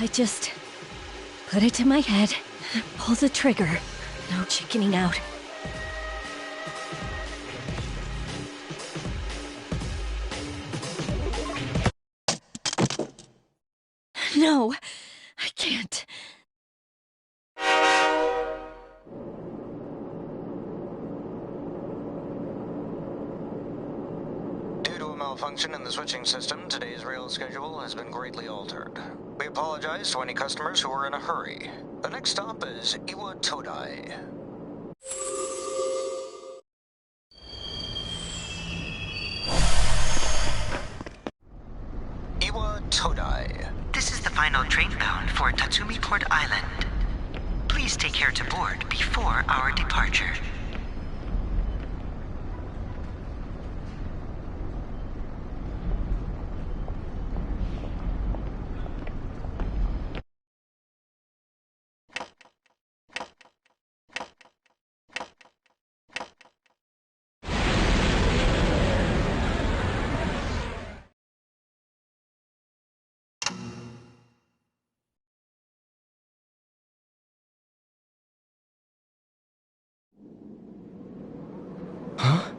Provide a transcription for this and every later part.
I just put it to my head, pull the trigger. No chickening out. No, I can't. Due to a malfunction in the switching system, today's rail schedule has been greatly altered. We apologize to any customers who are in a hurry. The next stop is Iwa Todai. Iwa Todai. This is the final train bound for Tatsumi Port Island. Please take care to board before our departure. Huh?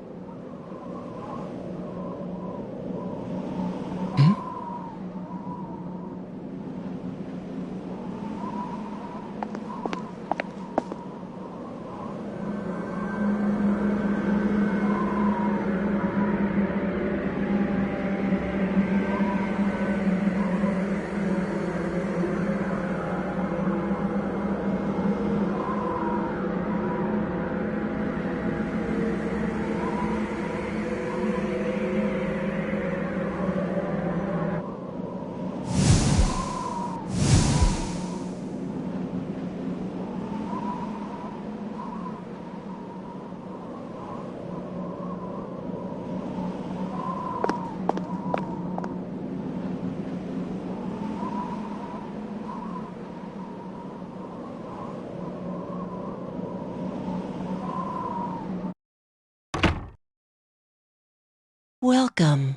Welcome.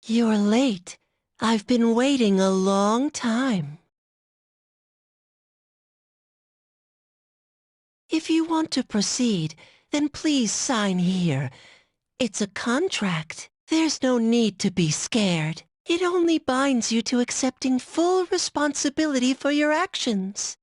You're late. I've been waiting a long time. If you want to proceed, then please sign here. It's a contract. There's no need to be scared. It only binds you to accepting full responsibility for your actions.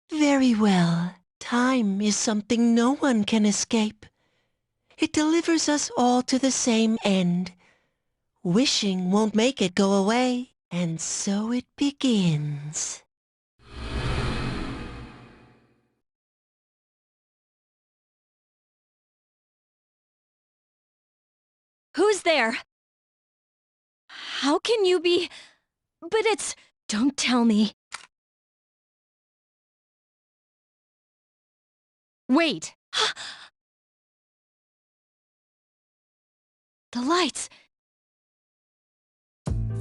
Very well. Time is something no one can escape. It delivers us all to the same end. Wishing won't make it go away, and so it begins. Who's there? How can you be... But it's... Don't tell me. Wait! The lights!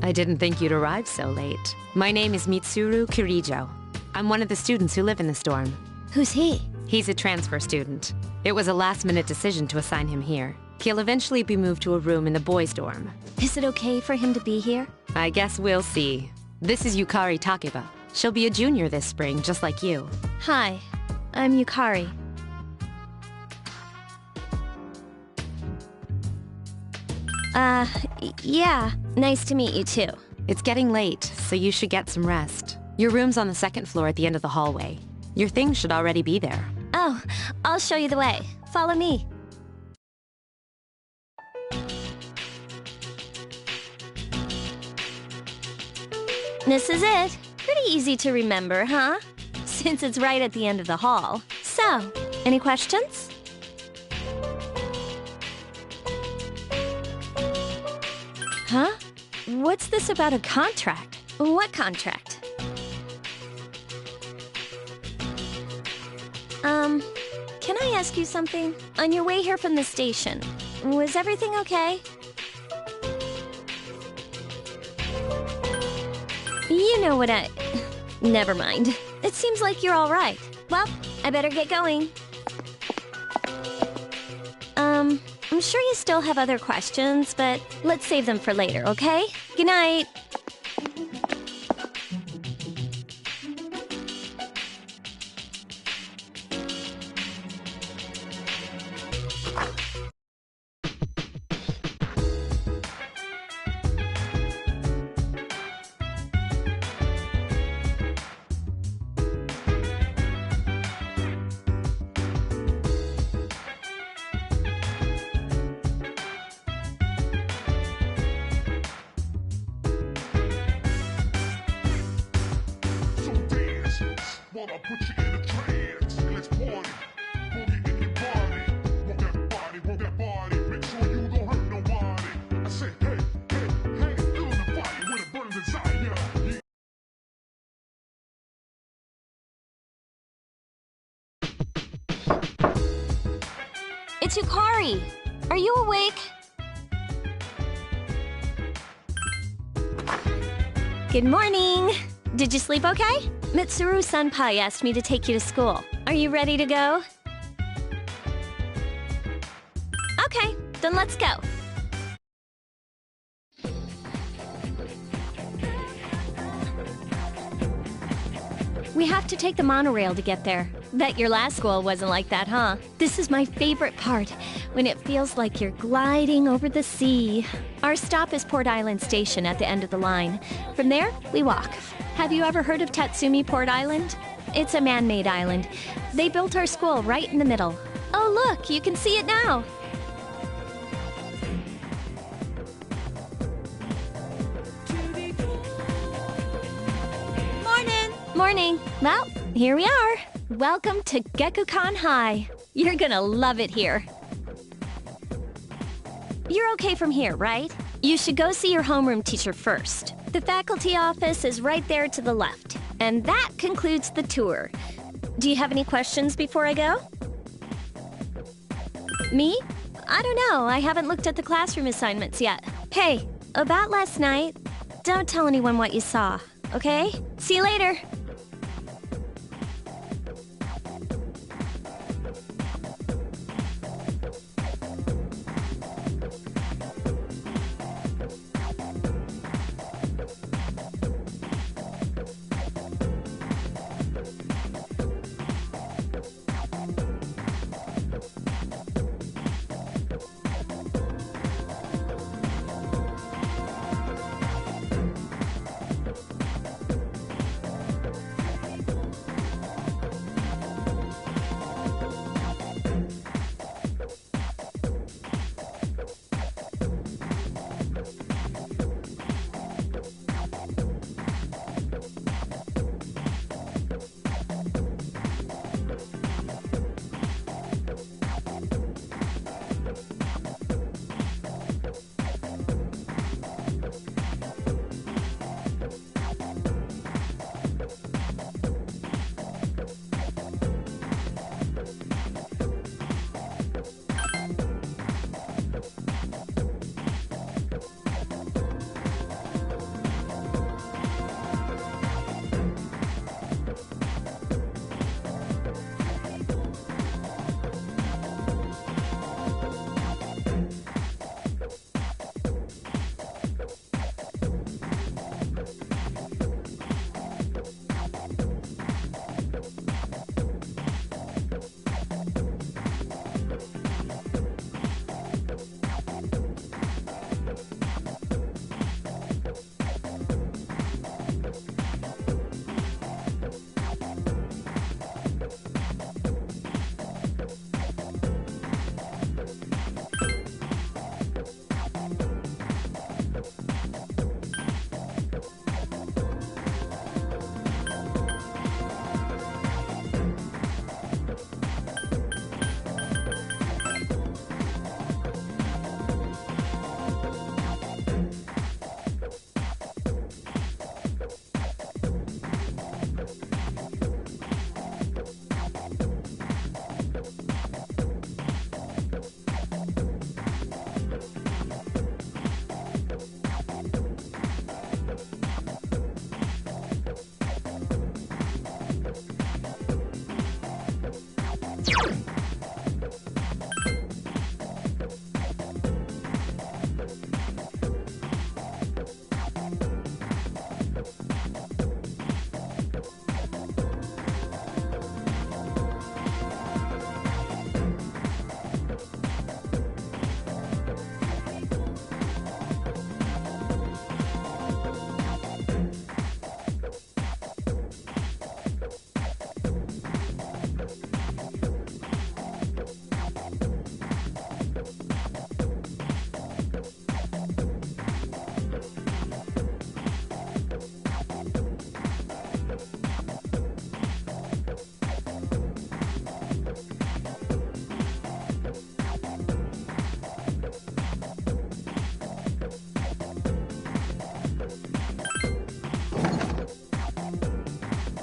I didn't think you'd arrive so late. My name is Mitsuru Kirijo. I'm one of the students who live in the storm. Who's he? He's a transfer student. It was a last-minute decision to assign him here. He'll eventually be moved to a room in the boys' dorm. Is it okay for him to be here? I guess we'll see. This is Yukari Takeba. She'll be a junior this spring, just like you. Hi. I'm Yukari. Yeah. Nice to meet you, too. It's getting late, so you should get some rest. Your room's on the second floor at the end of the hallway. Your things should already be there. Oh, I'll show you the way. Follow me. This is it. Pretty easy to remember, huh? Since it's right at the end of the hall. So, any questions? Huh? What's this about a contract? What contract? Can I ask you something? On your way here from the station, was everything okay? You know what Never mind. It seems like you're all right. Well, I better get going. I'm sure you still have other questions, but let's save them for later, okay? Good night. While I put you in a trance, let's party. Boogie in your body. Work that body, work that body. Make sure you don't hurt nobody. I say, hey, hey, hey, feel the fire with a burning desire. Yeah. It's Yukari. Are you awake? Good morning. Did you sleep okay? Mitsuru Senpai asked me to take you to school. Are you ready to go? Okay, then let's go. We have to take the monorail to get there. Bet your last school wasn't like that, huh? This is my favorite part, when it feels like you're gliding over the sea. Our stop is Port Island Station at the end of the line. From there, we walk. Have you ever heard of Tatsumi Port Island? It's a man-made island. They built our school right in the middle. Oh, look, you can see it now. Morning. Morning. Well, here we are. Welcome to Gekukan High. You're gonna love it here. You're okay from here, right? You should go see your homeroom teacher first. The faculty office is right there to the left. And that concludes the tour. Do you have any questions before I go? Me? I don't know. I haven't looked at the classroom assignments yet. Hey, about last night, don't tell anyone what you saw, okay? See you later.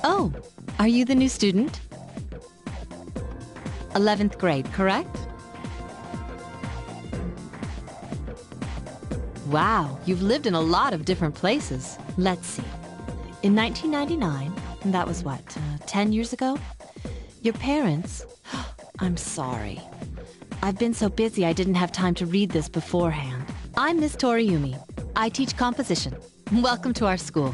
Oh, are you the new student? 11th grade, correct? Wow, you've lived in a lot of different places. Let's see. In 1999, that was what, 10 years ago? Your parents... I'm sorry. I've been so busy I didn't have time to read this beforehand. I'm Miss Toriumi. I teach composition. Welcome to our school.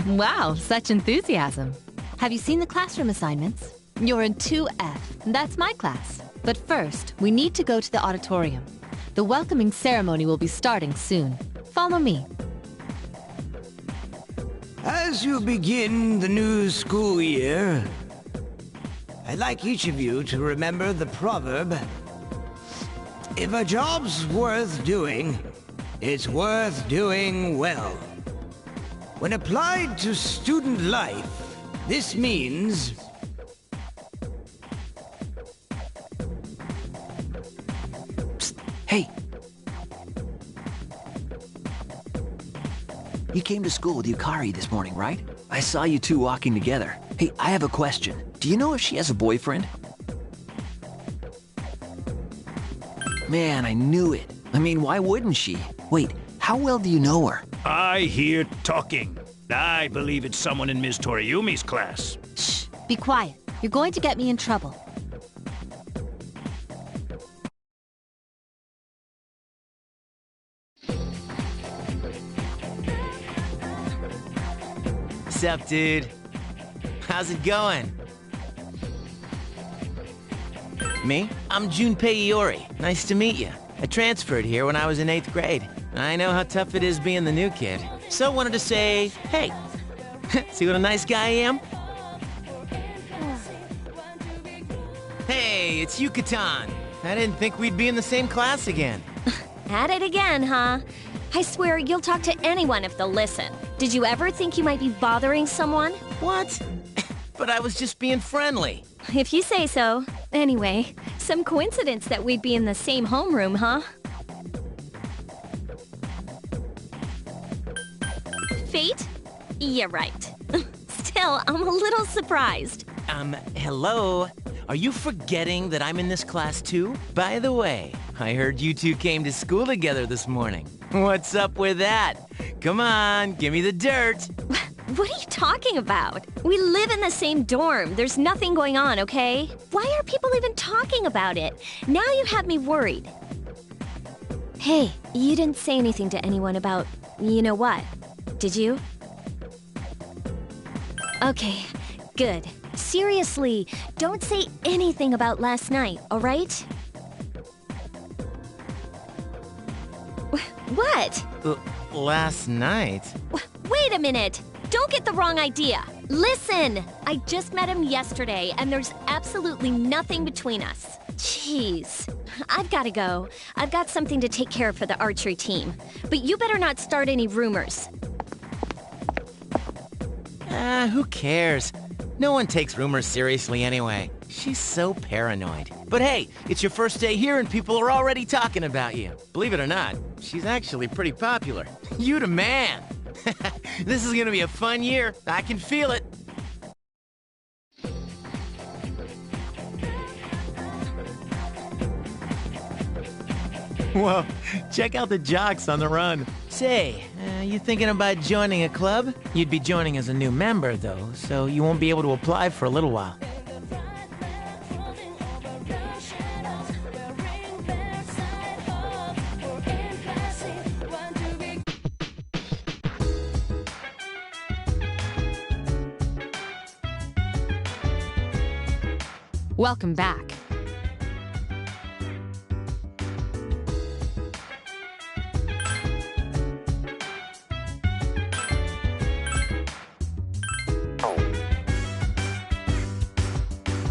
Wow, such enthusiasm. Have you seen the classroom assignments? You're in 2F. That's my class. But first, we need to go to the auditorium. The welcoming ceremony will be starting soon. Follow me. As you begin the new school year, I'd like each of you to remember the proverb, if a job's worth doing, it's worth doing well. When applied to student life, this means... Psst, hey! You came to school with Yukari this morning, right? I saw you two walking together. Hey, I have a question. Do you know if she has a boyfriend? Man, I knew it. I mean, why wouldn't she? Wait, how well do you know her? I hear talking. I believe it's someone in Ms. Toriumi's class. Shh, be quiet. You're going to get me in trouble. Sup, dude? How's it going? Me? I'm Junpei Iori. Nice to meet you. I transferred here when I was in 8th grade. I know how tough it is being the new kid. So wanted to say, hey, see what a nice guy I am? Hey, it's Yucatan. I didn't think we'd be in the same class again. At it again, huh? I swear you'll talk to anyone if they'll listen. Did you ever think you might be bothering someone? What? But I was just being friendly. If you say so. Anyway, some coincidence that we'd be in the same homeroom, huh? Fate? Yeah, right. Still, I'm a little surprised. Hello? Are you forgetting that I'm in this class too? By the way, I heard you two came to school together this morning. What's up with that? Come on, give me the dirt. What are you talking about? We live in the same dorm. There's nothing going on, okay? Why are people even talking about it? Now you have me worried. Hey, you didn't say anything to anyone about you know what, did you? Okay, good. Seriously, don't say anything about last night, all right? What? Last night? Wait a minute! Don't get the wrong idea! Listen! I just met him yesterday, and there's absolutely nothing between us. Jeez. I've gotta go. I've got something to take care of for the archery team. But you better not start any rumors. Who cares? No one takes rumors seriously anyway. She's so paranoid. But hey, it's your first day here and people are already talking about you. Believe it or not, she's actually pretty popular. You the man! This is gonna be a fun year. I can feel it. Whoa, check out the jocks on the run. Say, you thinking about joining a club? You'd be joining as a new member, though, so you won't be able to apply for a little while. Welcome back.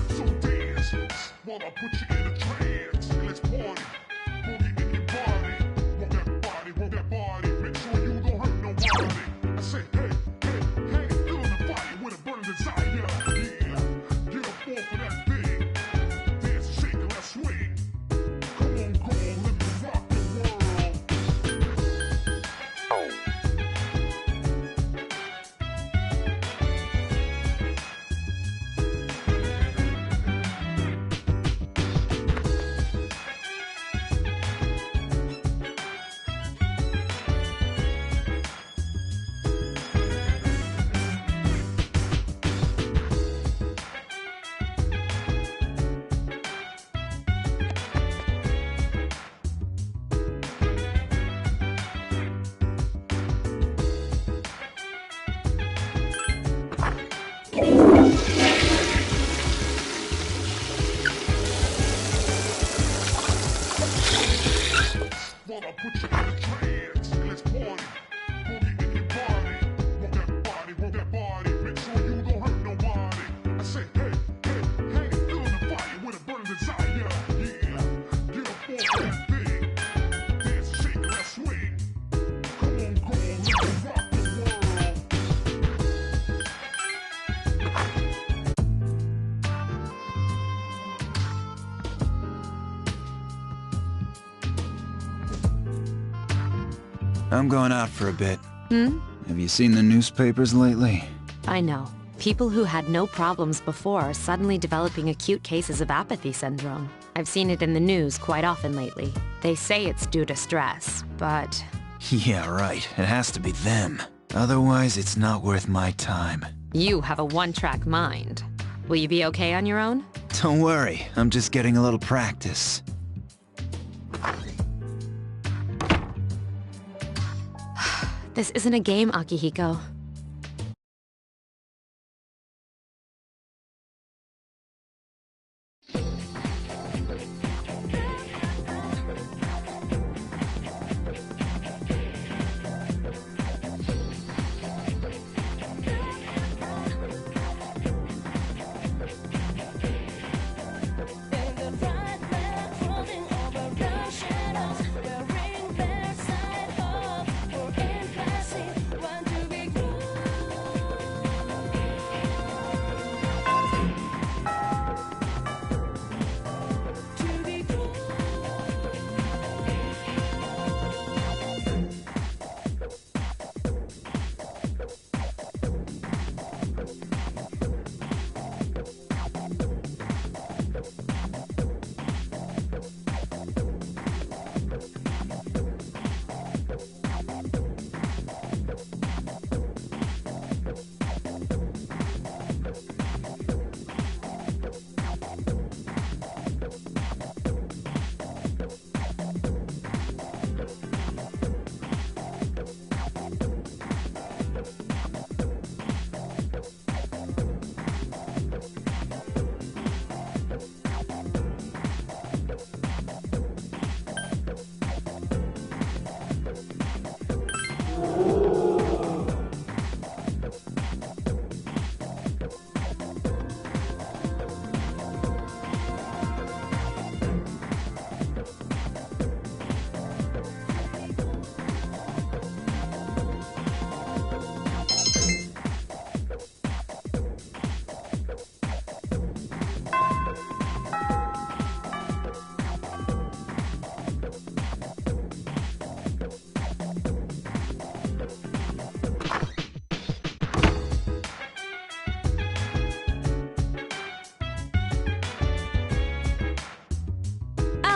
So dance, while I put you in a trance. Let's party, boogie in your body. Work that body, make sure you don't hurt nobody. I say, hey, hey, hey, feel the fire with a burning desire. Yeah, get up off of that thing. Dance, shake, and let's swing. Come on, girl, let me rock the world. I'm going out for a bit. Hmm? Have you seen the newspapers lately? I know. People who had no problems before are suddenly developing acute cases of apathy syndrome. I've seen it in the news quite often lately. They say it's due to stress, but... Yeah, right. It has to be them. Otherwise, it's not worth my time. You have a one-track mind. Will you be okay on your own? Don't worry, I'm just getting a little practice. This isn't a game, Akihiko.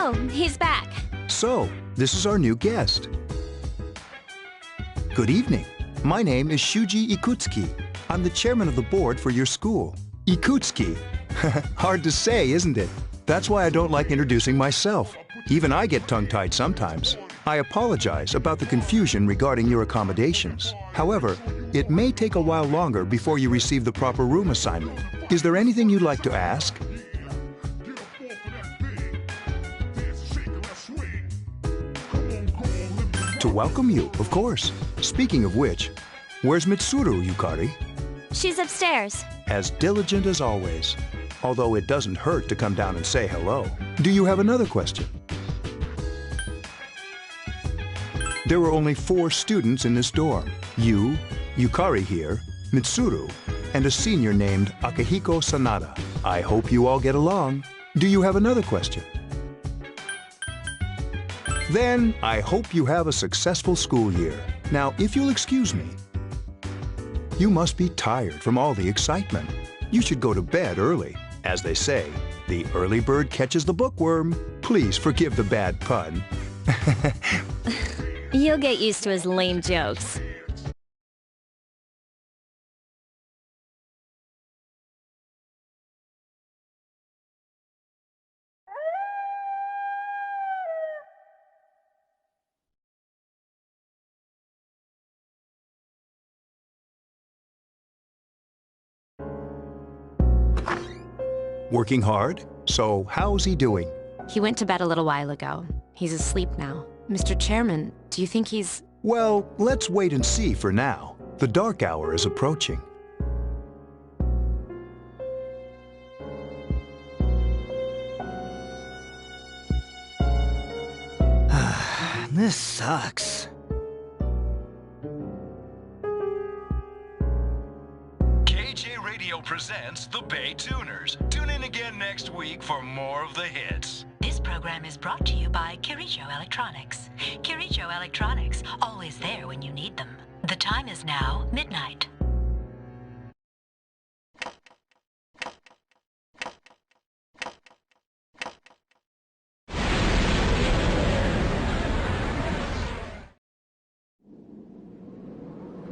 Oh, he's back. So, this is our new guest. Good evening. My name is Shuji Ikutsuki. I'm the chairman of the board for your school. Ikutsuki. Hard to say, isn't it? That's why I don't like introducing myself. Even I get tongue-tied sometimes. I apologize about the confusion regarding your accommodations. However, it may take a while longer before you receive the proper room assignment. Is there anything you'd like to ask? To welcome you, of course. Speaking of which, where's Mitsuru, Yukari? She's upstairs. As diligent as always. Although it doesn't hurt to come down and say hello. Do you have another question? There were only 4 students in this dorm. You, Yukari here, Mitsuru, and a senior named Akihiko Sanada. I hope you all get along. Do you have another question? Then, I hope you have a successful school year. Now, if you'll excuse me, you must be tired from all the excitement. You should go to bed early. As they say, the early bird catches the bookworm. Please forgive the bad pun. You'll get used to his lame jokes. Working hard? So, how's he doing? He went to bed a little while ago. He's asleep now. Mr. Chairman, do you think he's... Well, let's wait and see for now. The dark hour is approaching. This sucks. KJ Radio presents the Bay Tuners. Tune in again next week for more of the hits. This program is brought to you by Kirijo Electronics. Kirijo Electronics, always there when you need them. The time is now midnight.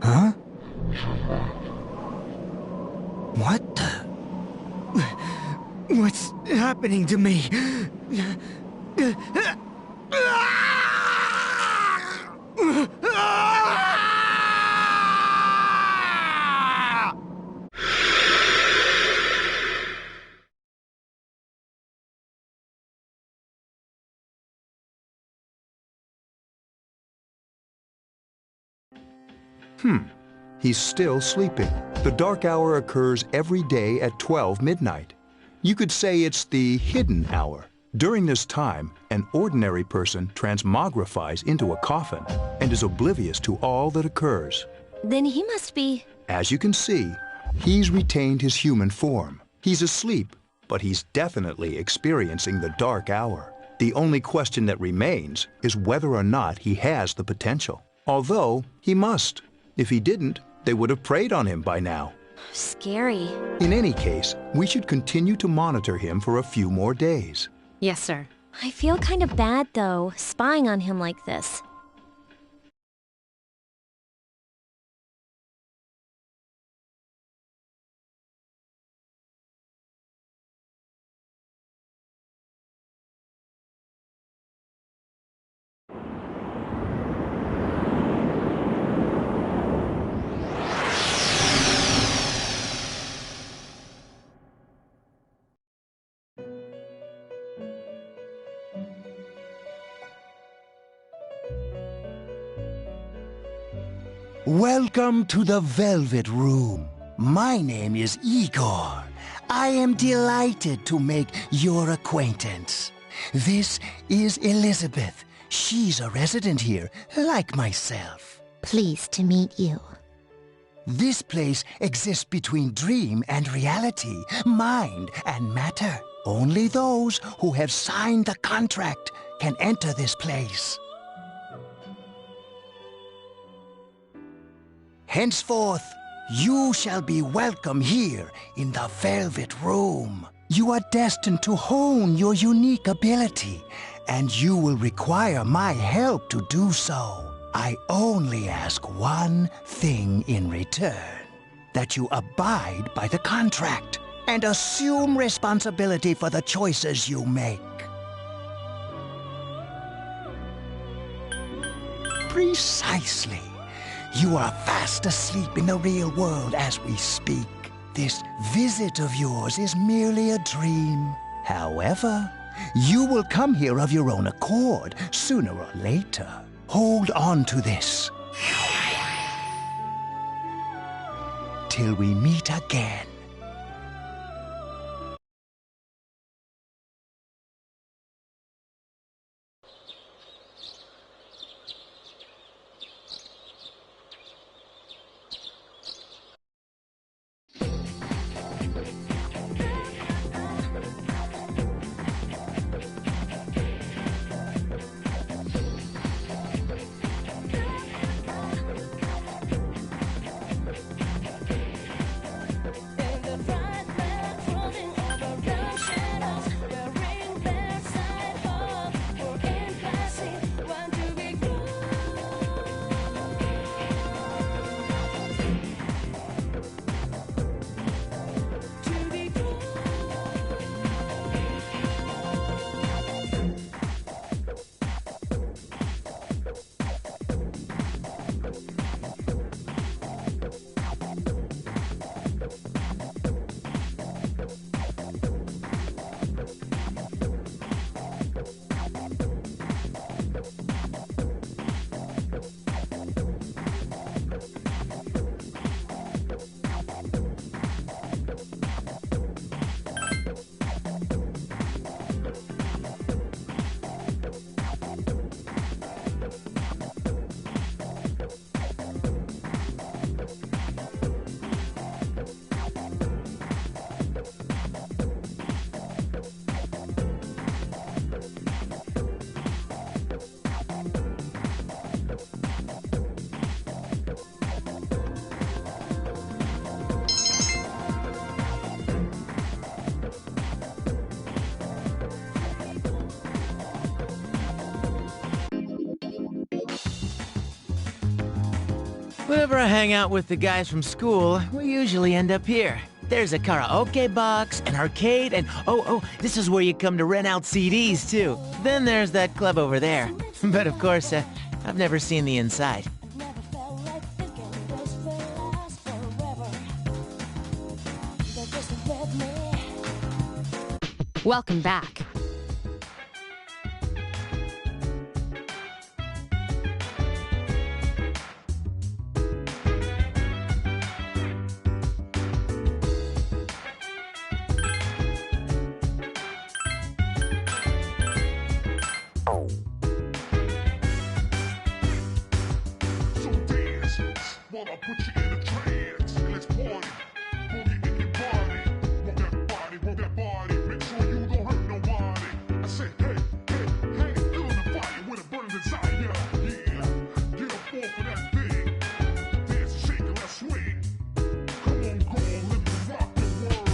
Huh? What the? What's happening to me? He's still sleeping. The dark hour occurs every day at 12 midnight. You could say it's the hidden hour. During this time, an ordinary person transmogrifies into a coffin and is oblivious to all that occurs. Then he must be... As you can see, he's retained his human form. He's asleep, but he's definitely experiencing the dark hour. The only question that remains is whether or not he has the potential. Although, he must. If he didn't, they would have preyed on him by now. Scary. In any case, we should continue to monitor him for a few more days. Yes, sir. I feel kind of bad, though, spying on him like this. Welcome to the Velvet Room. My name is Igor. I am delighted to make your acquaintance. This is Elizabeth. She's a resident here, like myself. Pleased to meet you. This place exists between dream and reality, mind and matter. Only those who have signed the contract can enter this place. Henceforth, you shall be welcome here in the Velvet Room. You are destined to hone your unique ability, and you will require my help to do so. I only ask one thing in return, that you abide by the contract and assume responsibility for the choices you make. Precisely. You are fast asleep in the real world as we speak. This visit of yours is merely a dream. However, you will come here of your own accord, sooner or later. Hold on to this. Till we meet again. Whenever I hang out with the guys from school, we usually end up here. There's a karaoke box, an arcade, and oh, this is where you come to rent out CDs, too. Then there's that club over there. But of course, I've never seen the inside. Welcome back. While I put you in a trance, let's party. Boogie in your body. Rock that body, make sure you don't hurt nobody. I said, hey, feeling the fire with a burning desire. Yeah, get up off of that thing. Dance, shake, and let's swing. Come on, go on, let me rock the world.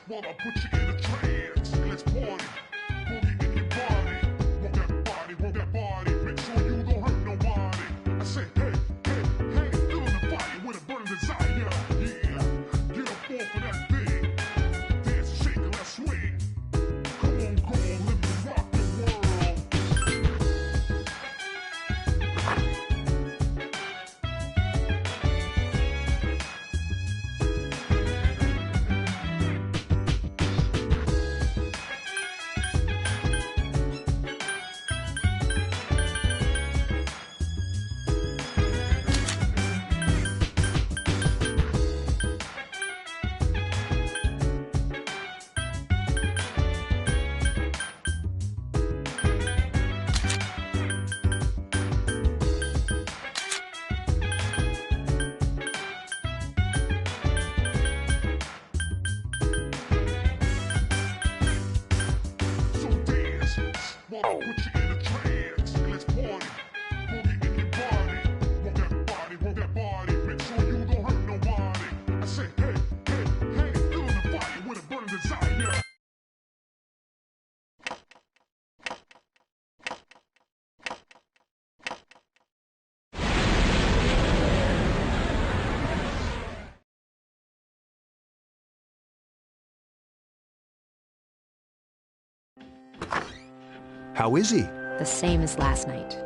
While I put you in a trance, let's party. Boogie in your body. Rock that body, make sure you don't hurt nobody. I said, hey, feeling the fire with a burning desire. Yeah, get up off of that thing. Dance, shake, and let's swing. Come on, go on, let me rock the world. While I put you in a trance, let's party. Boogie in your body. Rock that body, make sure you don't hurt nobody. I said, hey, feeling the fire with a burning desire. How is he? The same as last night.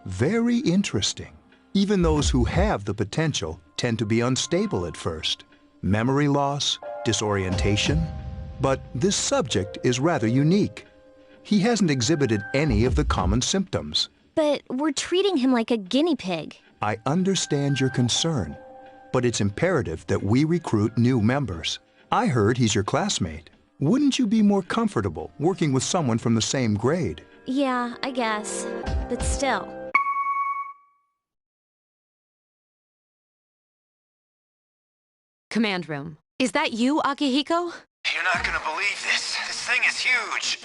Very interesting. Even those who have the potential tend to be unstable at first. Memory loss, disorientation. But this subject is rather unique. He hasn't exhibited any of the common symptoms. But we're treating him like a guinea pig. I understand your concern, but it's imperative that we recruit new members. I heard he's your classmate. Wouldn't you be more comfortable working with someone from the same grade? Yeah, I guess. But still. Command room. Is that you, Akihiko? You're not gonna believe this. This thing is huge.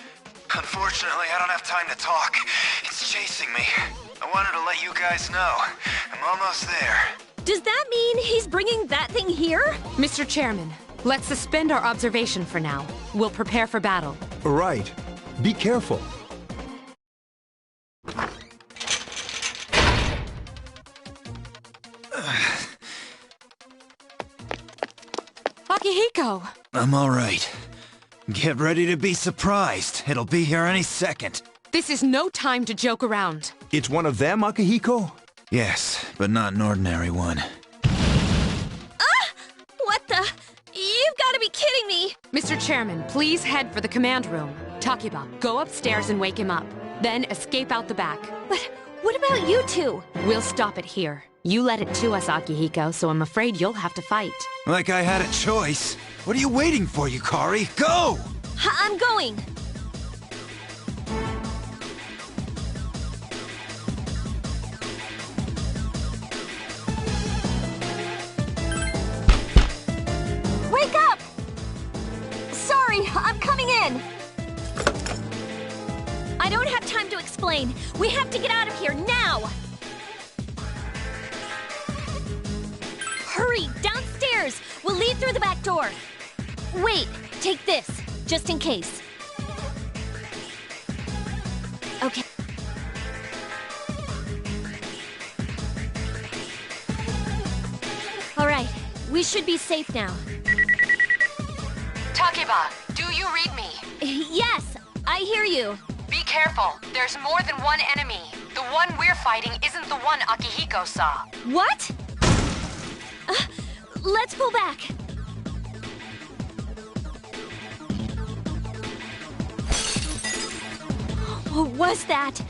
Unfortunately, I don't have time to talk. It's chasing me. I wanted to let you guys know. I'm almost there. Does that mean he's bringing that thing here? Mr. Chairman, let's suspend our observation for now. We'll prepare for battle. Right. Be careful. Akihiko! I'm all right. Get ready to be surprised. It'll be here any second. This is no time to joke around. It's one of them, Akihiko? Yes, but not an ordinary one. What the? You've got to be kidding me! Mr. Chairman, please head for the command room. Takiba, go upstairs and wake him up. Then escape out the back. But what about you two? We'll stop it here. You led it to us, Akihiko, so I'm afraid you'll have to fight. Like I had a choice. What are you waiting for, Yukari? Go! I'm going! Wake up! Sorry, I'm coming in! I don't have time to explain. We have to get out of here now! Hurry, downstairs! We'll leave through the back door. Wait, take this, just in case. Okay. All right, we should be safe now. Takeba, do you read me? Yes, I hear you. Be careful. There's more than one enemy. The one we're fighting isn't the one Akihiko saw. What? Let's pull back. What was that?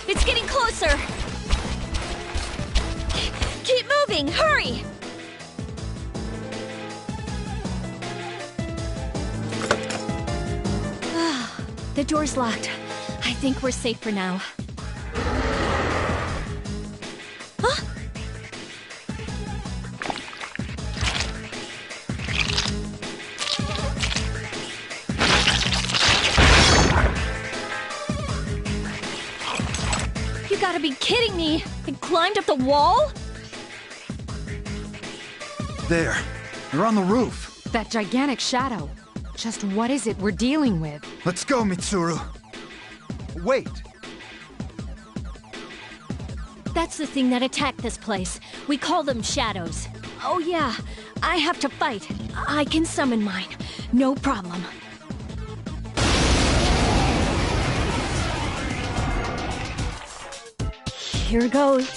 It's getting closer. Keep moving, hurry! The door's locked. I think we're safe for now. Huh? You gotta be kidding me! I climbed up the wall? There. They're on the roof. That gigantic shadow. Just what is it we're dealing with? Let's go, Mitsuru. Wait. That's the thing that attacked this place. We call them shadows. Oh yeah, I have to fight. I can summon mine. No problem. Here goes.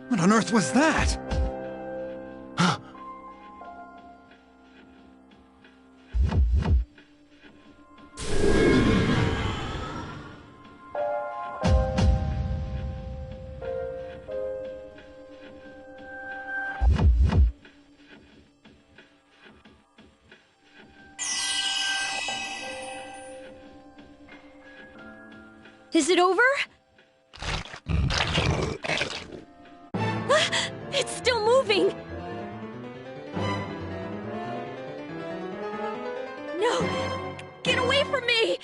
What on earth was that? Is it over? It's still moving! No! Get away from me!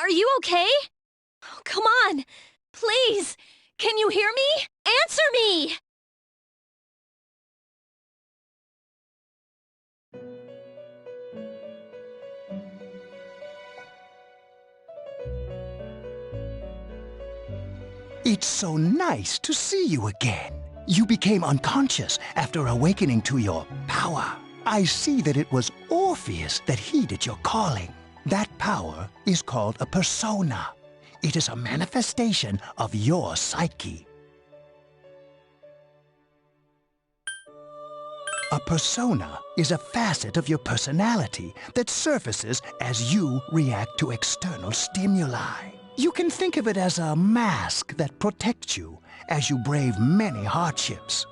Are you okay? Oh, come on! Please! Can you hear me? Answer me! It's so nice to see you again. You became unconscious after awakening to your power. I see that it was Orpheus that heeded your calling. That power is called a persona. It is a manifestation of your psyche. A persona is a facet of your personality that surfaces as you react to external stimuli. You can think of it as a mask that protects you as you brave many hardships.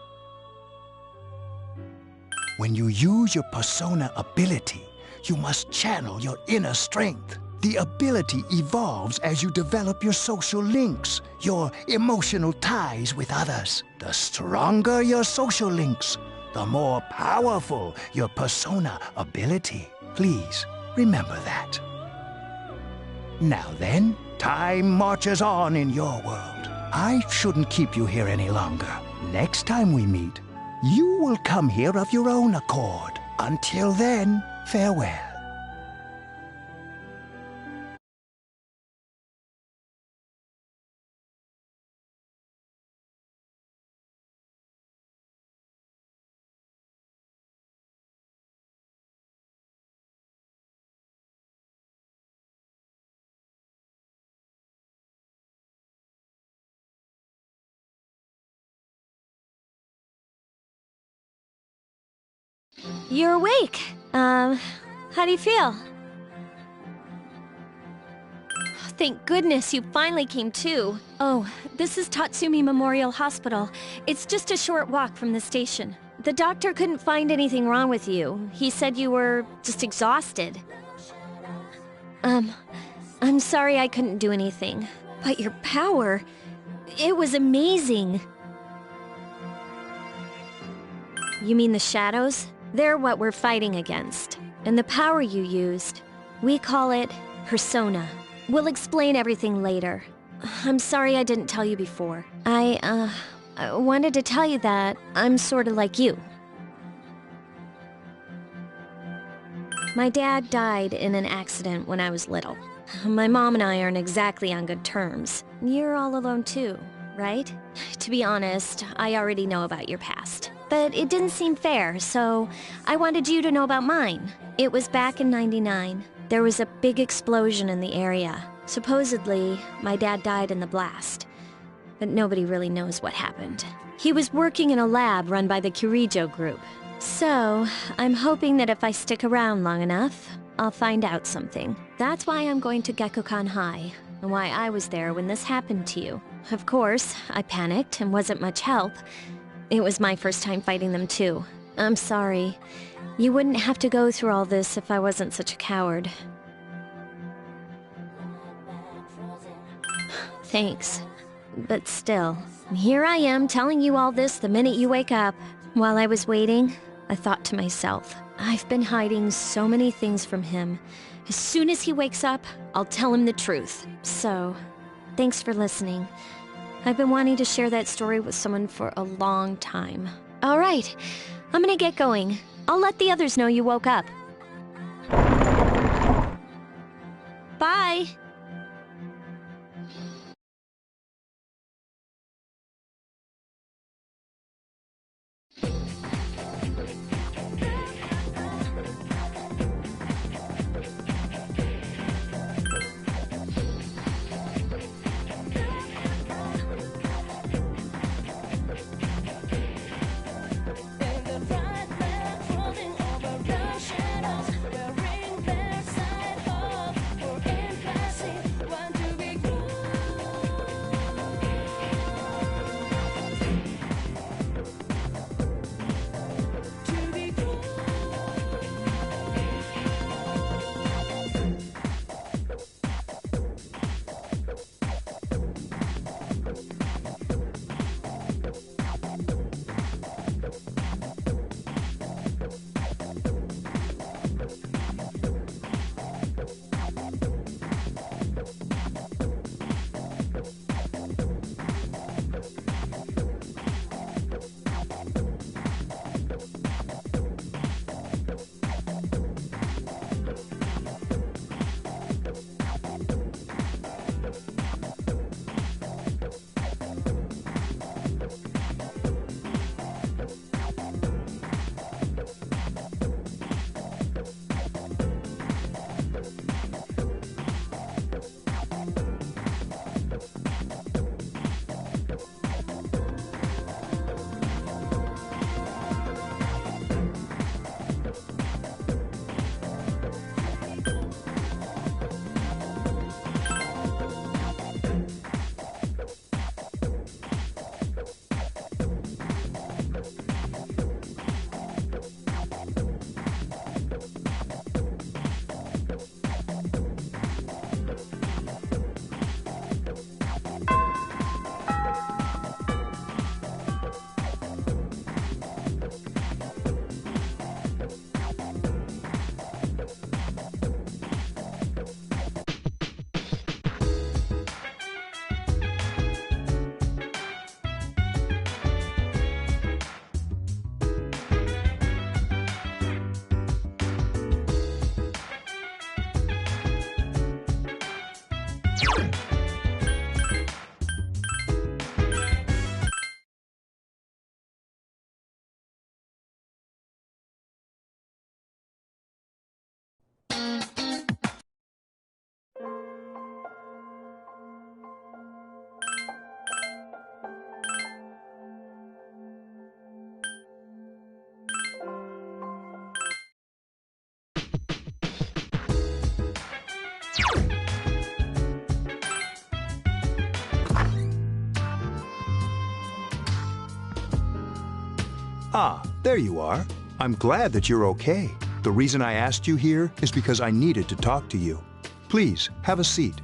When you use your persona ability, you must channel your inner strength. The ability evolves as you develop your social links, your emotional ties with others. The stronger your social links, the more powerful your persona ability. Please remember that. Now then, time marches on in your world. I shouldn't keep you here any longer. Next time we meet, you will come here of your own accord. Until then, farewell. You're awake. How do you feel? Thank goodness you finally came to. Oh, this is Tatsumi Memorial Hospital. It's just a short walk from the station. The doctor couldn't find anything wrong with you. He said you were just exhausted. I'm sorry I couldn't do anything. But your power, it was amazing. You mean the shadows? They're what we're fighting against. And the power you used, we call it persona. We'll explain everything later. I'm sorry I didn't tell you before. I wanted to tell you that I'm sort of like you. My dad died in an accident when I was little. My mom and I aren't exactly on good terms. You're all alone too, right? To be honest, I already know about your past. But it didn't seem fair, so I wanted you to know about mine. It was back in '99. There was a big explosion in the area. Supposedly, my dad died in the blast. But nobody really knows what happened. He was working in a lab run by the Kirijo group. So, I'm hoping that if I stick around long enough, I'll find out something. That's why I'm going to Gekukan High, and why I was there when this happened to you. Of course, I panicked and wasn't much help. It was my first time fighting them too. I'm sorry. You wouldn't have to go through all this if I wasn't such a coward. Thanks. But still, here I am telling you all this the minute you wake up. While I was waiting, I thought to myself, I've been hiding so many things from him. As soon as he wakes up, I'll tell him the truth. So, thanks for listening. I've been wanting to share that story with someone for a long time. All right, I'm gonna get going. I'll let the others know you woke up. Bye! Feel the bright light falling over Russia. Ah, there you are. I'm glad that you're okay. The reason I asked you here is because I needed to talk to you. Please, have a seat.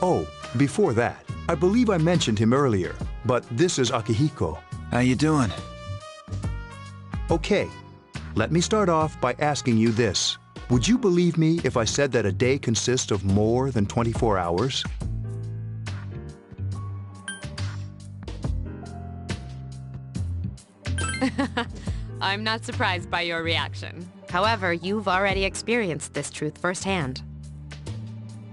Oh, before that, I believe I mentioned him earlier, but this is Akihiko. How you doing? Okay, let me start off by asking you this. Would you believe me if I said that a day consists of more than 24 hours? I'm not surprised by your reaction. However, you've already experienced this truth firsthand.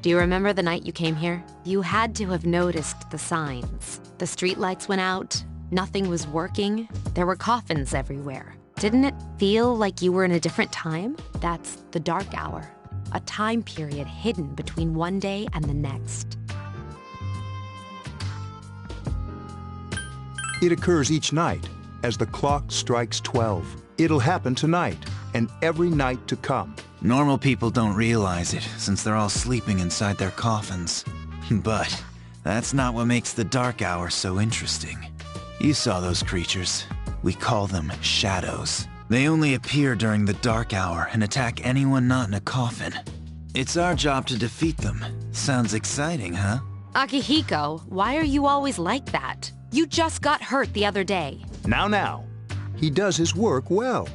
Do you remember the night you came here? You had to have noticed the signs. The streetlights went out, nothing was working, there were coffins everywhere. Didn't it feel like you were in a different time? That's the dark hour, a time period hidden between one day and the next. It occurs each night as the clock strikes 12. It'll happen tonight and every night to come. Normal people don't realize it, since they're all sleeping inside their coffins. But that's not what makes the dark hour so interesting. You saw those creatures. We call them shadows. They only appear during the dark hour and attack anyone not in a coffin. It's our job to defeat them. Sounds exciting, huh? Akihiko, why are you always like that? You just got hurt the other day. Now. He does his work well.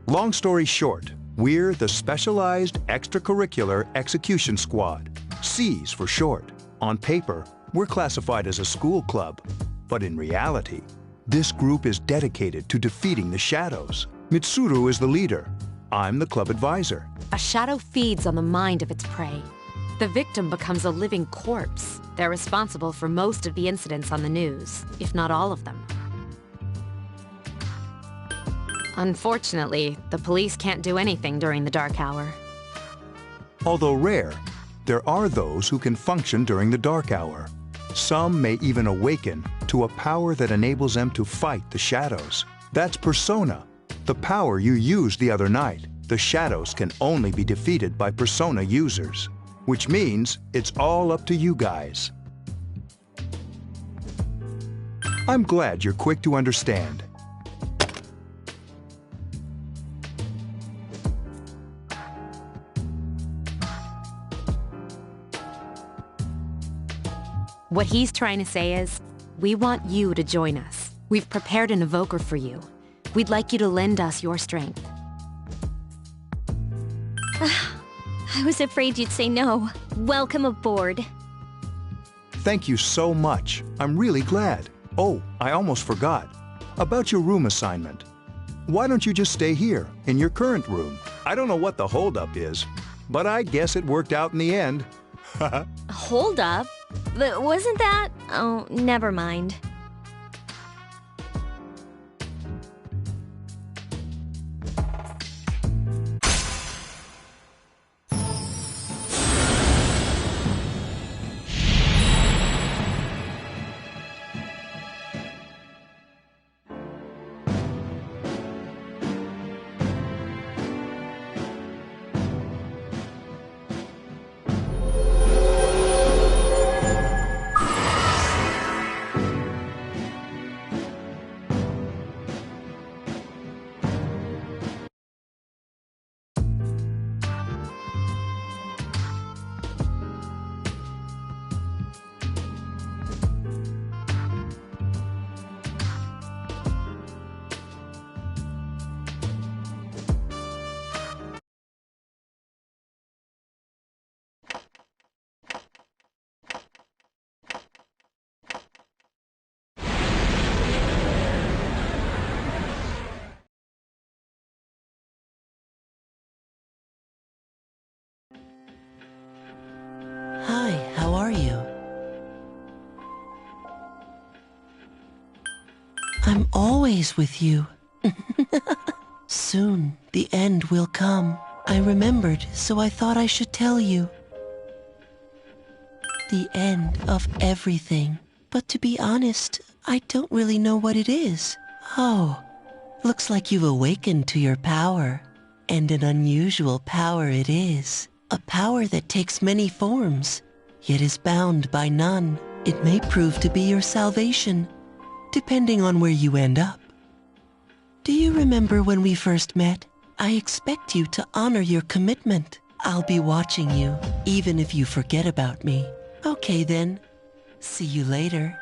Long story short, we're the Specialized Extracurricular Execution Squad, SEAS for short. On paper, we're classified as a school club, but in reality, this group is dedicated to defeating the shadows. Mitsuru is the leader. I'm the club advisor. A shadow feeds on the mind of its prey. The victim becomes a living corpse. They're responsible for most of the incidents on the news, if not all of them. Unfortunately, the police can't do anything during the dark hour. Although rare, there are those who can function during the dark hour. Some may even awaken to a power that enables them to fight the shadows. That's Persona, the power you used the other night. The shadows can only be defeated by Persona users, which means it's all up to you guys. I'm glad you're quick to understand. What he's trying to say is, we want you to join us. We've prepared an evoker for you. We'd like you to lend us your strength. I was afraid you'd say no. Welcome aboard. Thank you so much. I'm really glad. Oh, I almost forgot. About your room assignment. Why don't you just stay here, in your current room? I don't know what the holdup is, but I guess it worked out in the end. Hold up? Wasn't that? Oh, never mind. I'm always with you. Soon, the end will come. I remembered, so I thought I should tell you. The end of everything. But to be honest, I don't really know what it is. Oh, looks like you've awakened to your power. And an unusual power it is. A power that takes many forms, yet is bound by none. It may prove to be your salvation, depending on where you end up. Do you remember when we first met? I expect you to honor your commitment. I'll be watching you, even if you forget about me. Okay then. See you later.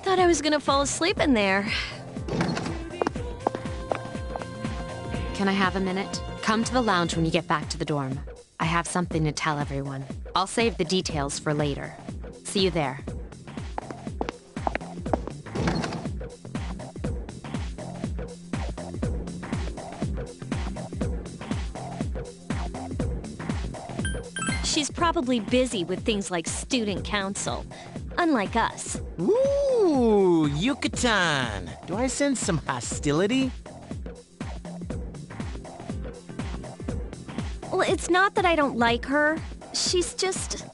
Thought I was gonna fall asleep in there. Can I have a minute? Come to the lounge when you get back to the dorm. I have something to tell everyone. I'll save the details for later. See you there. She's probably busy with things like student council, unlike us. Ooh, Yucatan! Do I sense some hostility? Well, it's not that I don't like her. She's just...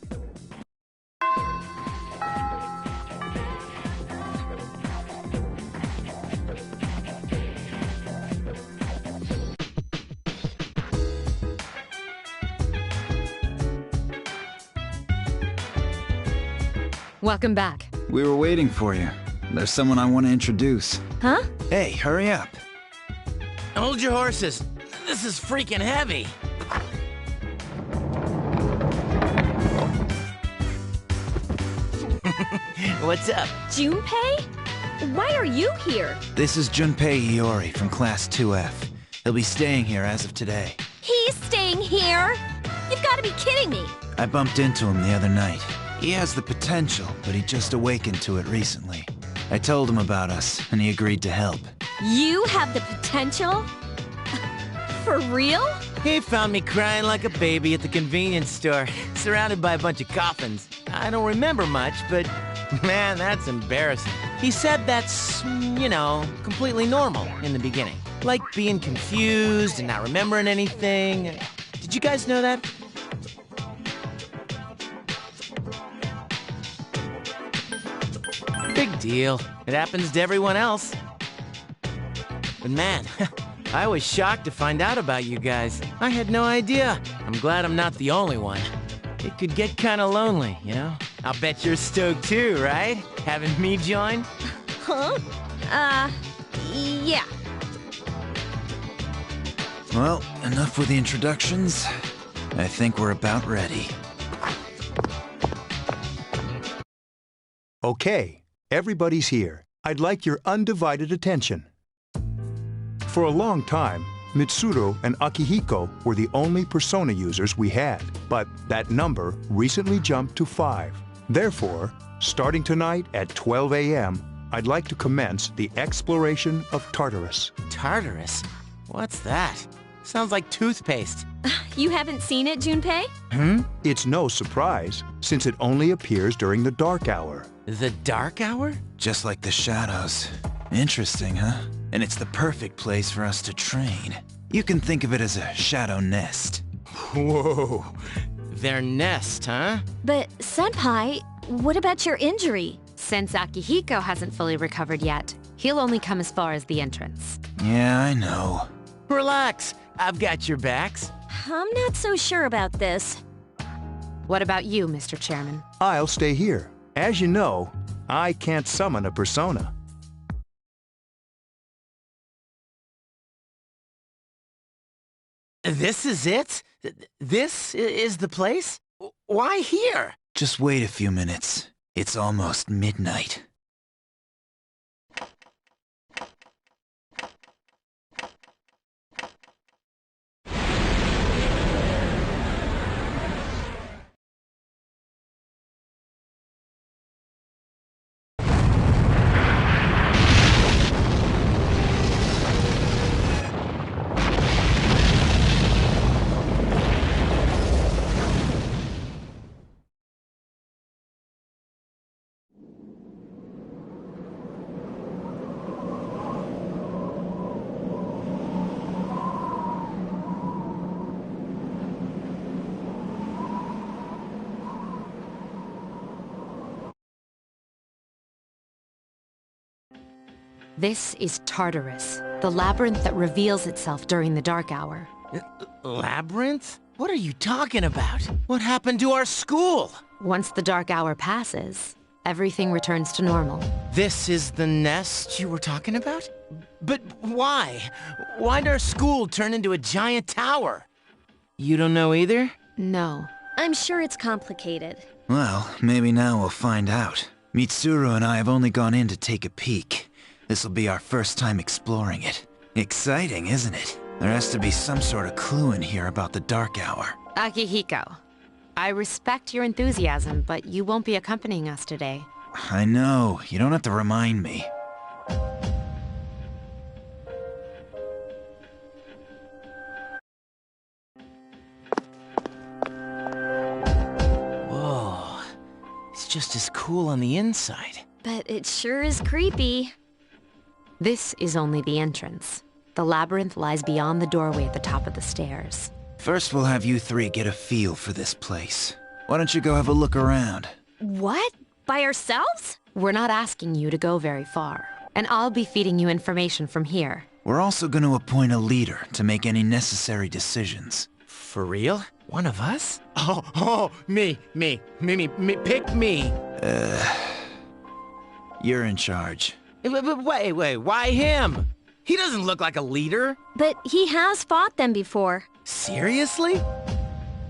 Welcome back. We were waiting for you. There's someone I want to introduce. Huh? Hey, hurry up. Hold your horses. This is freaking heavy. What's up? Junpei? Why are you here? This is Junpei Iori from Class 2F. He'll be staying here as of today. He's staying here? You've got to be kidding me. I bumped into him the other night. He has the potential, but he just awakened to it recently. I told him about us, and he agreed to help. You have the potential? For real? He found me crying like a baby at the convenience store, surrounded by a bunch of coffins. I don't remember much, but man, that's embarrassing. He said that's, you know, completely normal in the beginning. Like being confused and not remembering anything. Did you guys know that? Big deal. It happens to everyone else. But man, I was shocked to find out about you guys. I had no idea. I'm glad I'm not the only one. It could get kinda lonely, you know? I'll bet you're stoked too, right? Having me join? Huh? Yeah. Well, enough with the introductions. I think we're about ready. Okay, everybody's here. I'd like your undivided attention. For a long time, Mitsuru and Akihiko were the only Persona users we had, but that number recently jumped to 5. Therefore, starting tonight at 12 a.m., I'd like to commence the exploration of Tartarus. Tartarus? What's that? Sounds like toothpaste. You haven't seen it, Junpei? It's no surprise, since it only appears during the dark hour. The dark hour? Just like the shadows. Interesting, huh? And it's the perfect place for us to train. You can think of it as a shadow nest. Whoa. Their nest, huh? But, Senpai, what about your injury? Since Akihiko hasn't fully recovered yet, he'll only come as far as the entrance. Yeah, I know. Relax. I've got your backs. I'm not so sure about this. What about you, Mr. Chairman? I'll stay here. As you know, I can't summon a persona. This is it? This is the place? Why here? Just wait a few minutes. It's almost midnight. This is Tartarus, the labyrinth that reveals itself during the dark hour. Labyrinth? What are you talking about? What happened to our school? Once the dark hour passes, everything returns to normal. This is the nest you were talking about? But why? Why'd our school turn into a giant tower? You don't know either? No. I'm sure it's complicated. Well, maybe now we'll find out. Mitsuru and I have only gone in to take a peek. This'll be our first time exploring it. Exciting, isn't it? There has to be some sort of clue in here about the dark hour. Akihiko, I respect your enthusiasm, but you won't be accompanying us today. I know. You don't have to remind me. Whoa. It's just as cool on the inside. But it sure is creepy. This is only the entrance. The labyrinth lies beyond the doorway at the top of the stairs. First, we'll have you three get a feel for this place. Why don't you go have a look around? What? By ourselves? We're not asking you to go very far, and I'll be feeding you information from here. We're also going to appoint a leader to make any necessary decisions. For real? One of us? Oh, me, pick me. You're in charge. Wait, why him? He doesn't look like a leader. But he has fought them before. Seriously?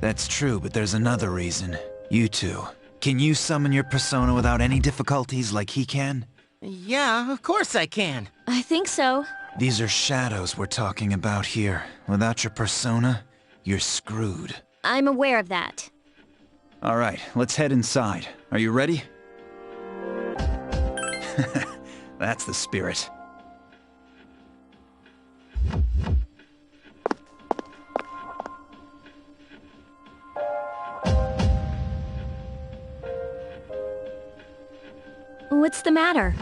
That's true, but there's another reason. You two. Can you summon your persona without any difficulties like he can? Yeah, of course I can. I think so. These are shadows we're talking about here. Without your persona, you're screwed. I'm aware of that. All right, let's head inside. Are you ready? That's the spirit. What's the matter?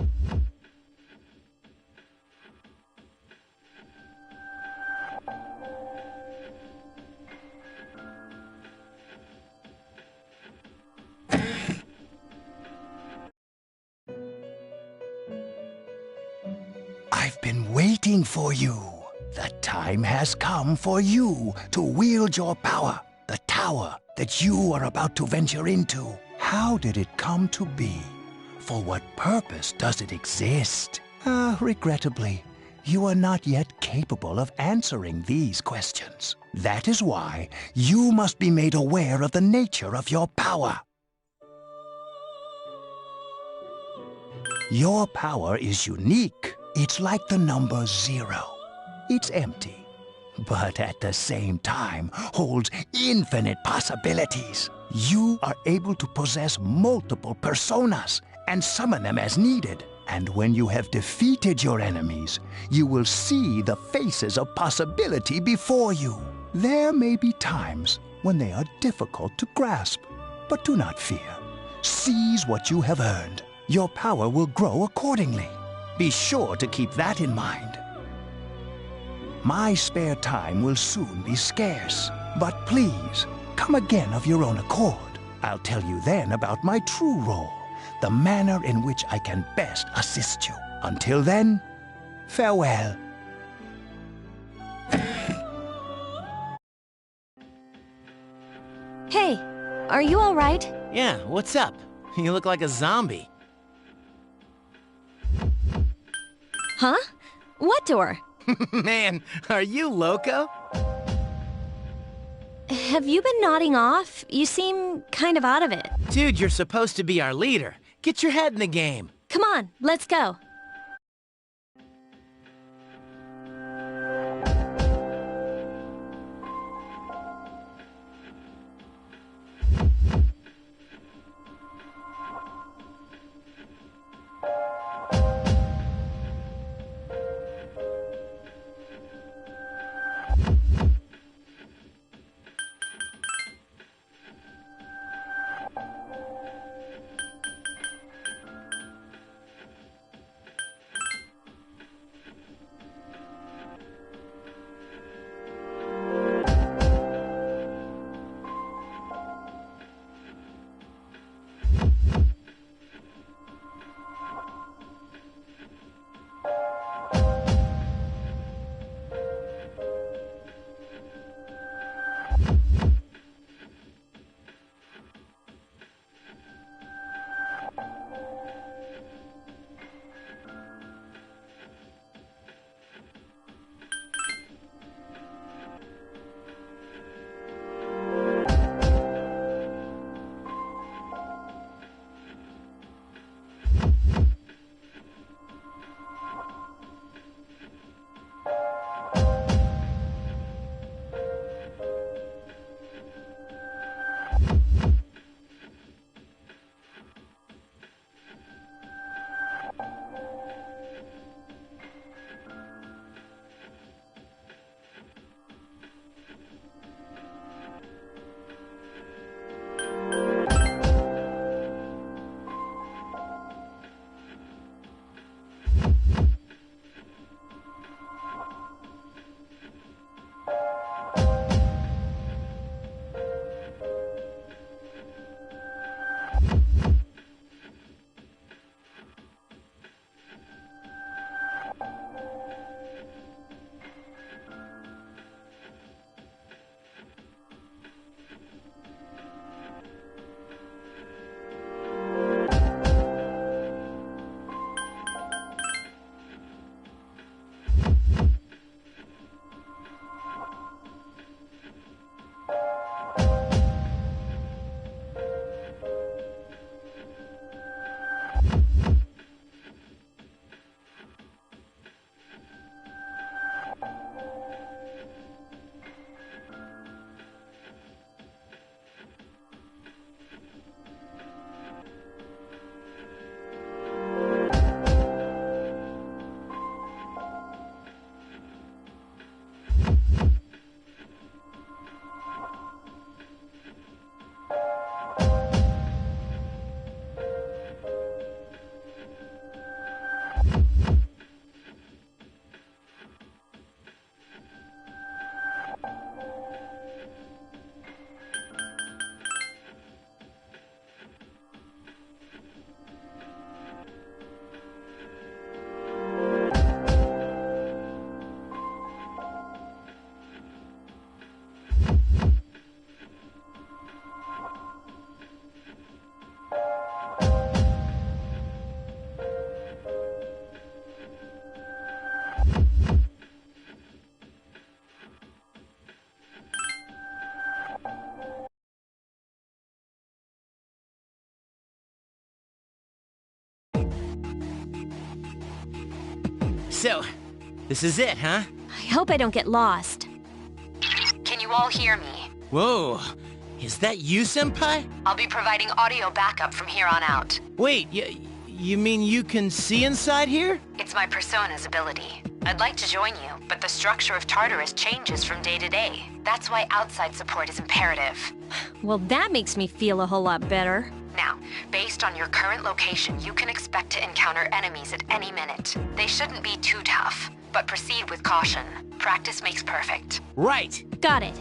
I've been waiting for you. The time has come for you to wield your power, the tower that you are about to venture into. How did it come to be? For what purpose does it exist? Regrettably, you are not yet capable of answering these questions. That is why you must be made aware of the nature of your power. Your power is unique. It's like the number 0. It's empty, but at the same time holds infinite possibilities. You are able to possess multiple personas and summon them as needed. And when you have defeated your enemies, you will see the faces of possibility before you. There may be times when they are difficult to grasp, but do not fear. Seize what you have earned. Your power will grow accordingly. Be sure to keep that in mind. My spare time will soon be scarce, but please, come again of your own accord. I'll tell you then about my true role, the manner in which I can best assist you. Until then, farewell. Hey, are you all right? Yeah, what's up? You look like a zombie. Huh? What door? Man, are you loco? Have you been nodding off? You seem kind of out of it. Dude, you're supposed to be our leader. Get your head in the game. Come on, let's go. So, this is it, huh? I hope I don't get lost. Can you all hear me? Whoa, is that you, Senpai? I'll be providing audio backup from here on out. Wait, you mean you can see inside here? It's my Persona's ability. I'd like to join you, but the structure of Tartarus changes from day to day. That's why outside support is imperative. Well, that makes me feel a whole lot better. Now, based on your current location, you can expect to encounter enemies at any minute. They shouldn't be too tough, but proceed with caution. Practice makes perfect. Right. Got it.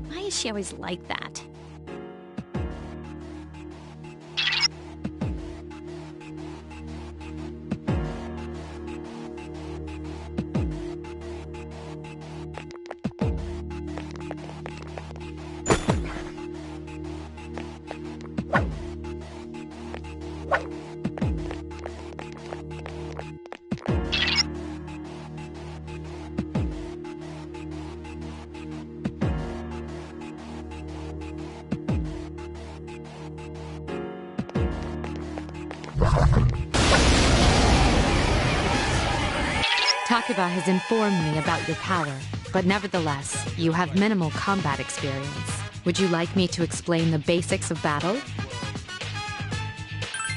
Why is she always like that? Takeba has informed me about your power, but nevertheless, you have minimal combat experience. Would you like me to explain the basics of battle?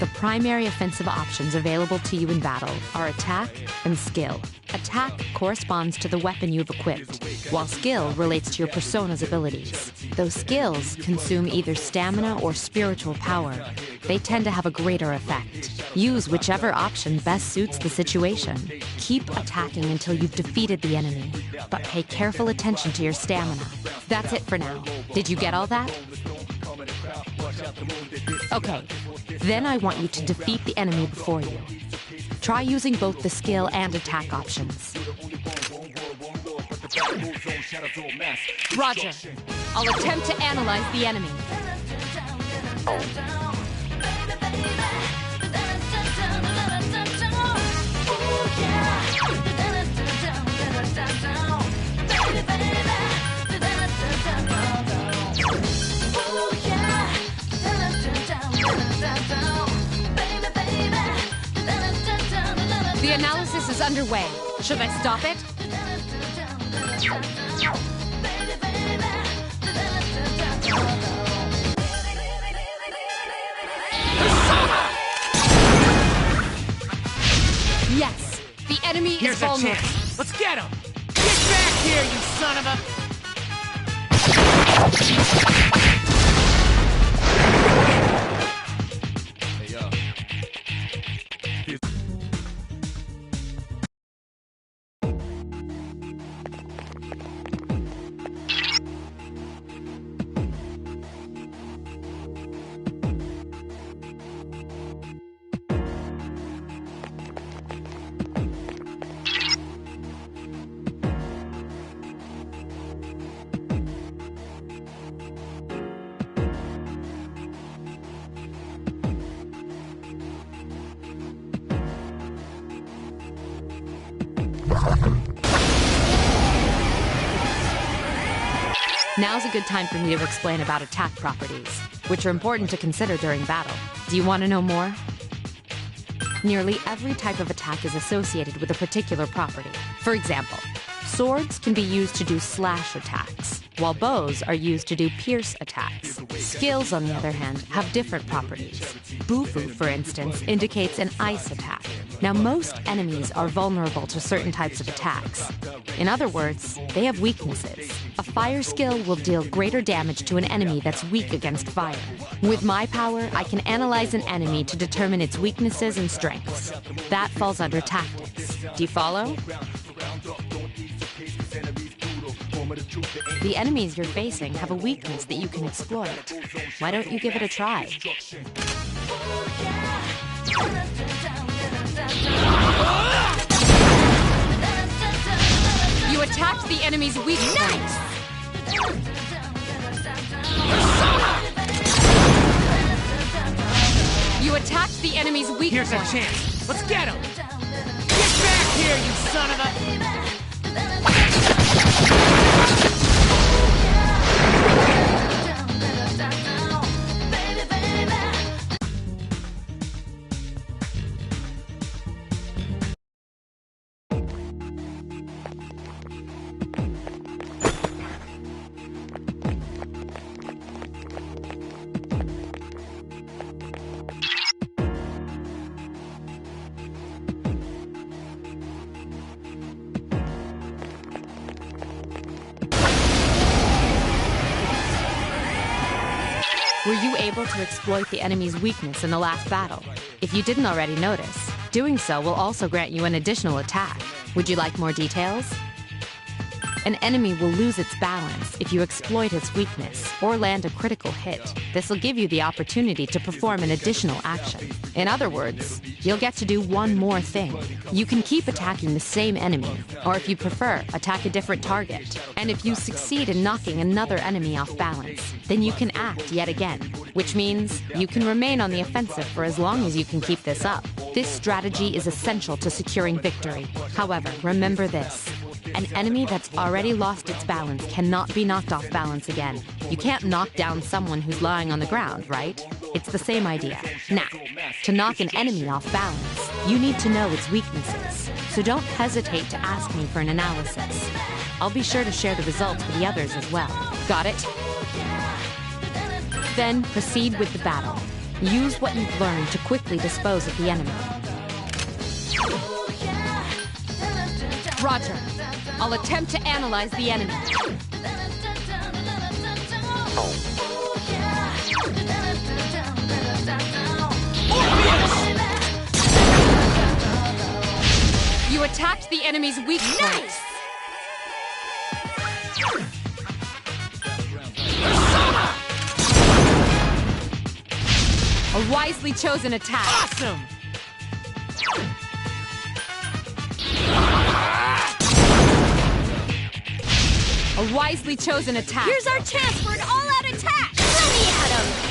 The primary offensive options available to you in battle are attack and skill. Attack corresponds to the weapon you've equipped, while skill relates to your persona's abilities. Those skills consume either stamina or spiritual power. They tend to have a greater effect. Use whichever option best suits the situation. Keep attacking until you've defeated the enemy, but pay careful attention to your stamina. That's it for now. Did you get all that? Okay, then I want you to defeat the enemy before you. Try using both the skill and attack options. Roger. I'll attempt to analyze the enemy. The analysis is underway. Should I stop it? Yes, the enemy is vulnerable. Here's a chance. Let's get him! Get back here, you son of a... Now's a good time for me to explain about attack properties, which are important to consider during battle. Do you want to know more? Nearly every type of attack is associated with a particular property. For example, swords can be used to do slash attacks, while bows are used to do pierce attacks. Skills, on the other hand, have different properties. Bufu, for instance, indicates an ice attack. Now, most enemies are vulnerable to certain types of attacks. In other words, they have weaknesses. A fire skill will deal greater damage to an enemy that's weak against fire. With my power, I can analyze an enemy to determine its weaknesses and strengths. That falls under tactics. Do you follow? The enemies you're facing have a weakness that you can exploit. Why don't you give it a try? You attacked the enemy's weak points. You attacked the enemy's weak Here's points. a chance. Let's get him! Get back here, you son of a... Were you able to exploit the enemy's weakness in the last battle? If you didn't already notice, doing so will also grant you an additional attack. Would you like more details? An enemy will lose its balance if you exploit its weakness or land a critical hit. This will give you the opportunity to perform an additional action. In other words, you'll get to do one more thing. You can keep attacking the same enemy, or if you prefer, attack a different target. And if you succeed in knocking another enemy off balance, then you can act yet again, which means you can remain on the offensive for as long as you can keep this up. This strategy is essential to securing victory. However, remember this. An enemy that's already lost its balance cannot be knocked off balance again. You can't knock down someone who's lying on the ground, right? It's the same idea. Now, to knock an enemy off balance, you need to know its weaknesses. So don't hesitate to ask me for an analysis. I'll be sure to share the results with the others as well. Got it? Then proceed with the battle. Use what you've learned to quickly dispose of the enemy. Roger. I'll attempt to analyze the enemy. You attacked the enemy's weak points. A wisely chosen attack. Awesome! A wisely chosen attack. Here's our chance for an all-out attack! Let me at him!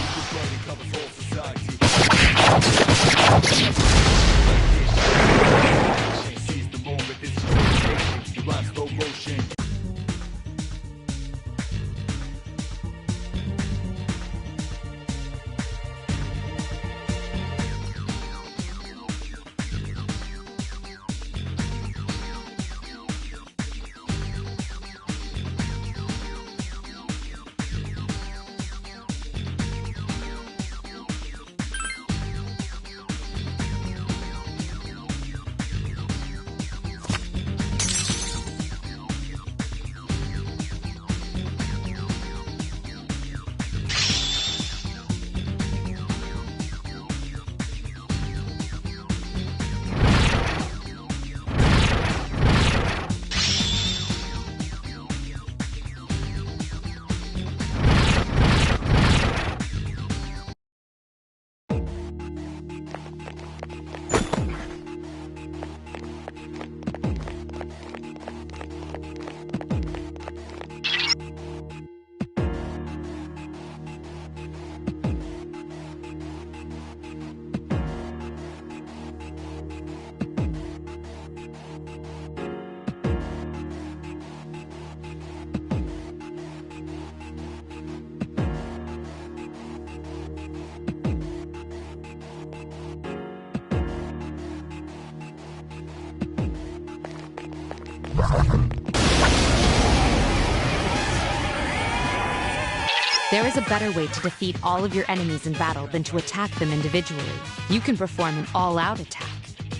There is a better way to defeat all of your enemies in battle than to attack them individually. You can perform an all-out attack.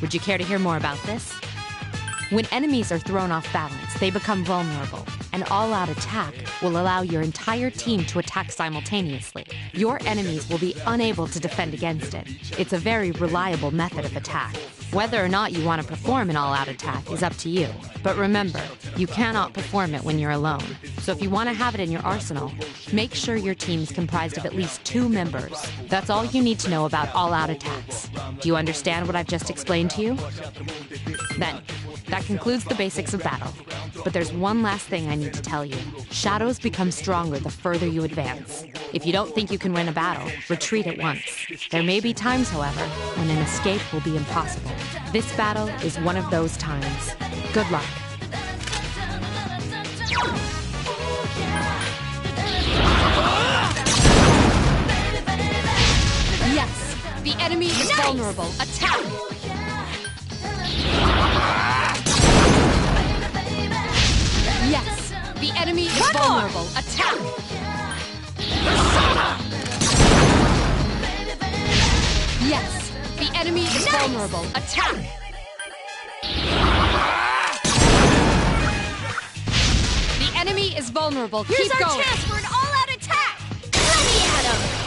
Would you care to hear more about this? When enemies are thrown off balance, they become vulnerable. An all-out attack will allow your entire team to attack simultaneously. Your enemies will be unable to defend against it. It's a very reliable method of attack. Whether or not you want to perform an all-out attack is up to you. But remember, you cannot perform it when you're alone. So if you want to have it in your arsenal, make sure your team's comprised of at least 2 members. That's all you need to know about all-out attacks. Do you understand what I've just explained to you? Then, that concludes the basics of battle. But there's one last thing I need to tell you. Shadows become stronger the further you advance. If you don't think you can win a battle, retreat at once. There may be times, however, when an escape will be impossible. This battle is one of those times. Good luck. Yes, the enemy is vulnerable. Attack! Yes, the enemy is vulnerable. Attack! Yes, the enemy is vulnerable. Attack! The enemy is vulnerable. Here's Keep our going. chance for an all-out attack! Let me at him!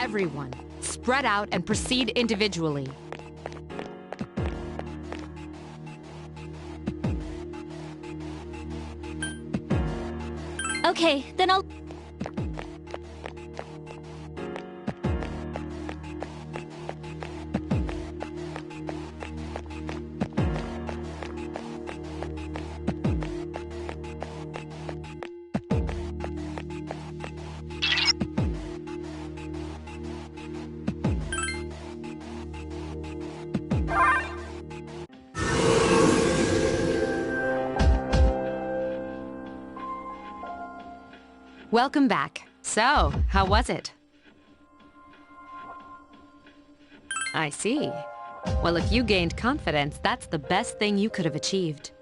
Everyone, spread out and proceed individually. Okay, then I'll... Welcome back. So, how was it? I see. Well, if you gained confidence, that's the best thing you could have achieved.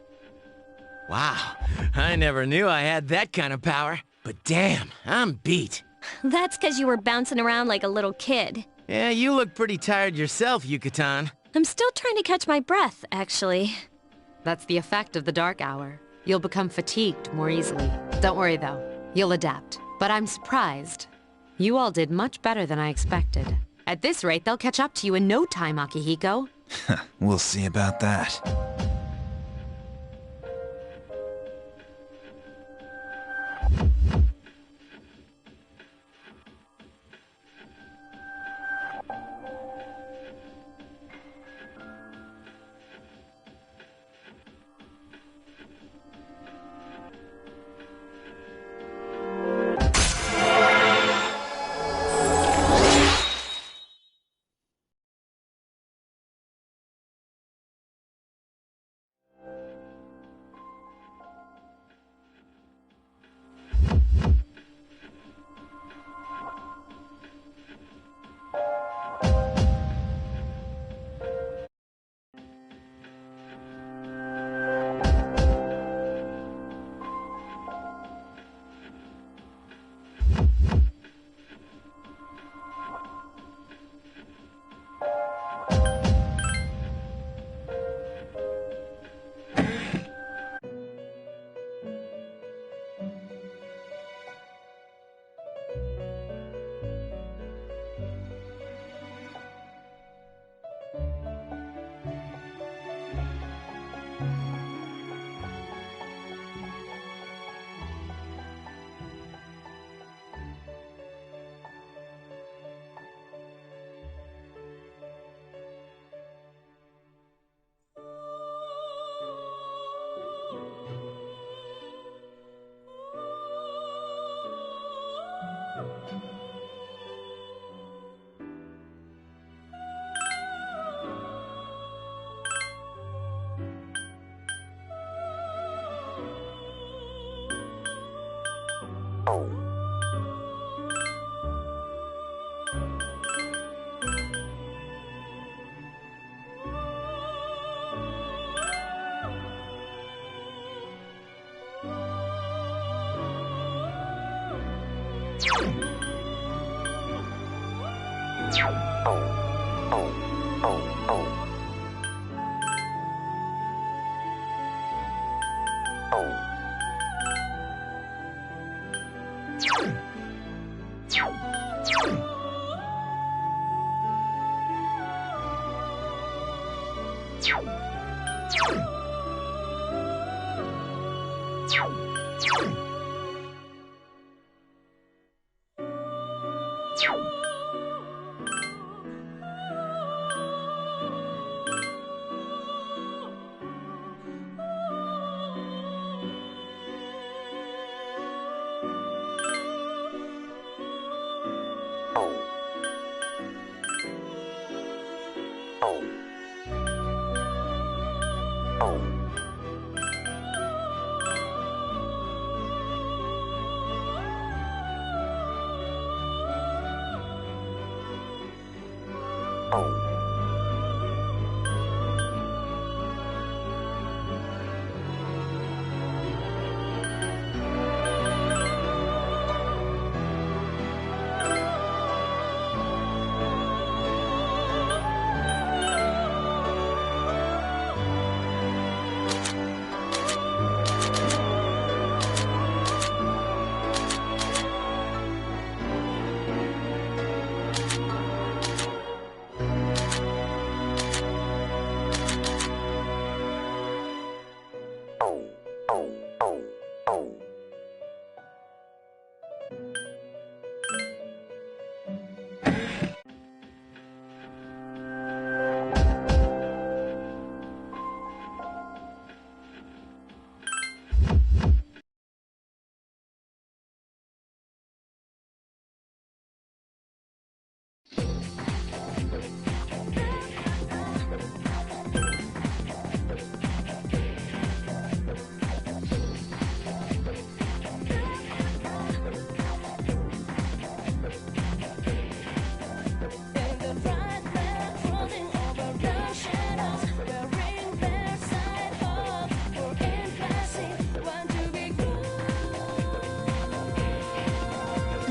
Wow, I never knew I had that kind of power. But damn, I'm beat. That's because you were bouncing around like a little kid. Yeah, you look pretty tired yourself, Yucatan. I'm still trying to catch my breath, actually. That's the effect of the dark hour. You'll become fatigued more easily. Don't worry, though. You'll adapt. But I'm surprised. You all did much better than I expected. At this rate, they'll catch up to you in no time, Akihiko. We'll see about that.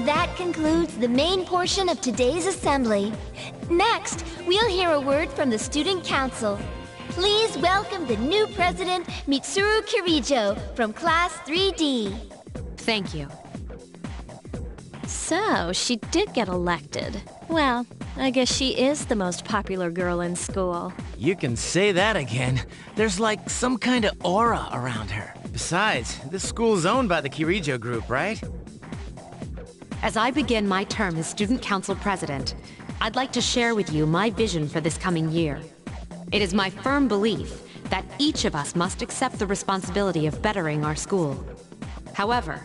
That concludes the main portion of today's assembly. Next, we'll hear a word from the Student Council. Please welcome the new president, Mitsuru Kirijo, from Class 3D. Thank you. So, she did get elected. Well, I guess she is the most popular girl in school. You can say that again. There's like some kind of aura around her. Besides, this school's owned by the Kirijo Group, right? As I begin my term as Student Council President, I'd like to share with you my vision for this coming year. It is my firm belief that each of us must accept the responsibility of bettering our school. However,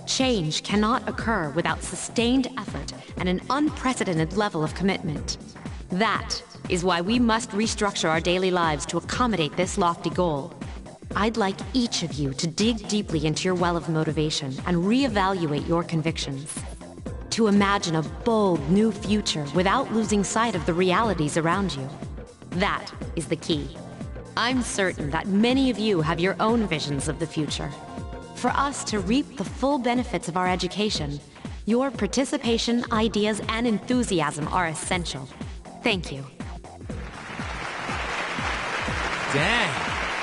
change cannot occur without sustained effort and an unprecedented level of commitment. That is why we must restructure our daily lives to accommodate this lofty goal. I'd like each of you to dig deeply into your well of motivation and reevaluate your convictions. To imagine a bold, new future without losing sight of the realities around you. That is the key. I'm certain that many of you have your own visions of the future. For us to reap the full benefits of our education, your participation, ideas, and enthusiasm are essential. Thank you. Dang,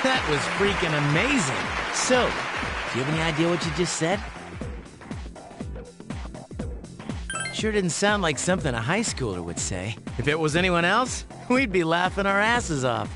that was freaking amazing. So, do you have any idea what you just said? Sure didn't sound like something a high schooler would say. If it was anyone else, we'd be laughing our asses off.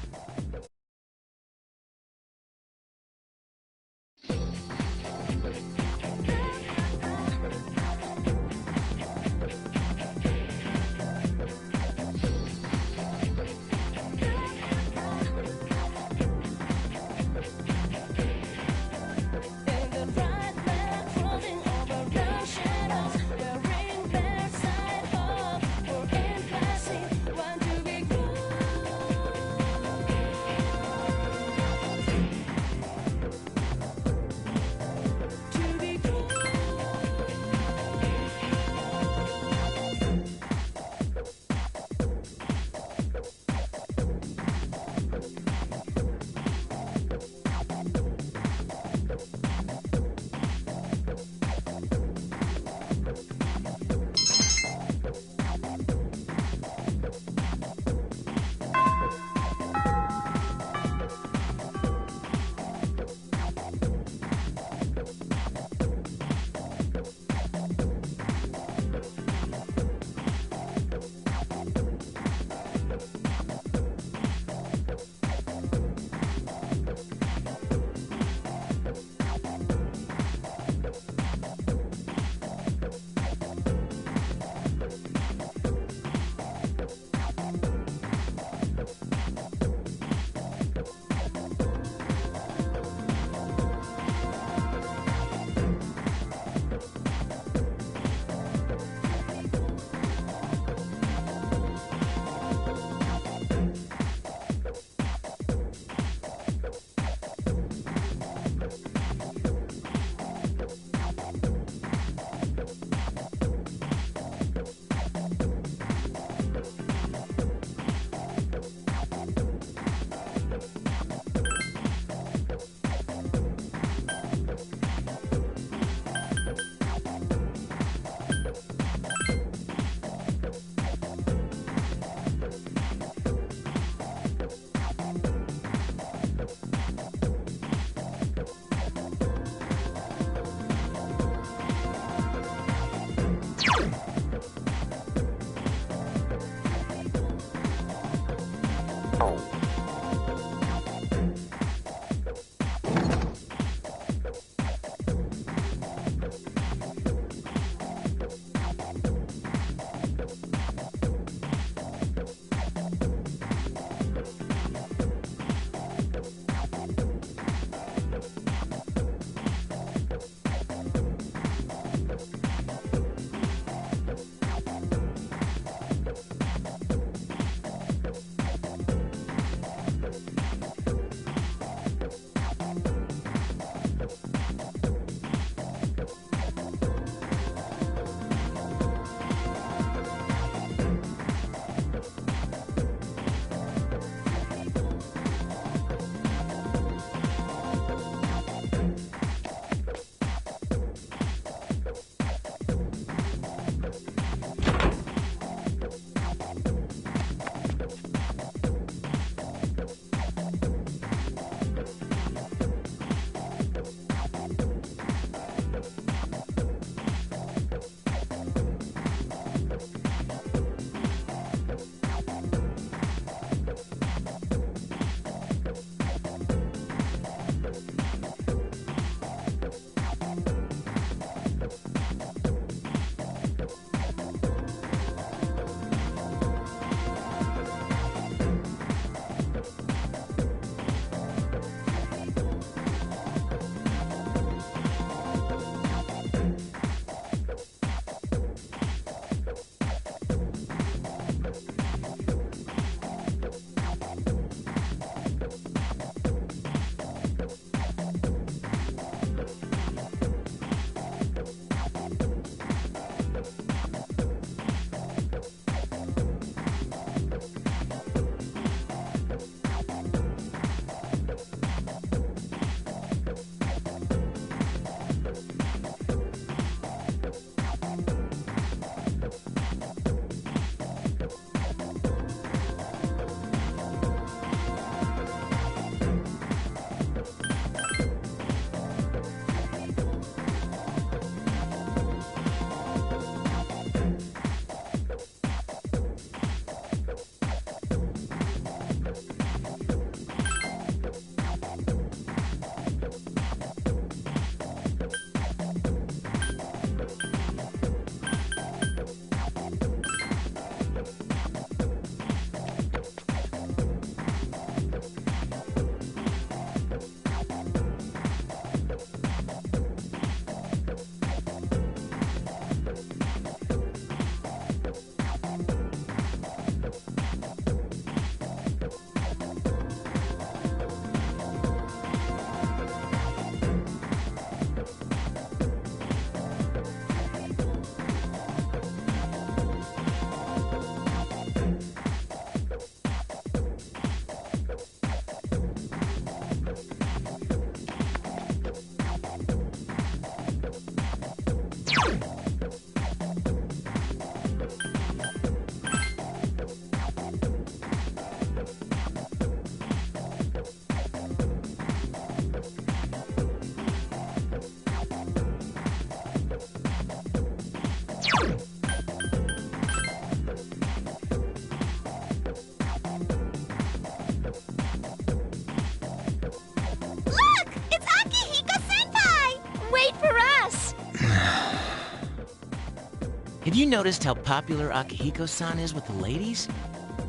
Have you noticed how popular Akihiko-san is with the ladies?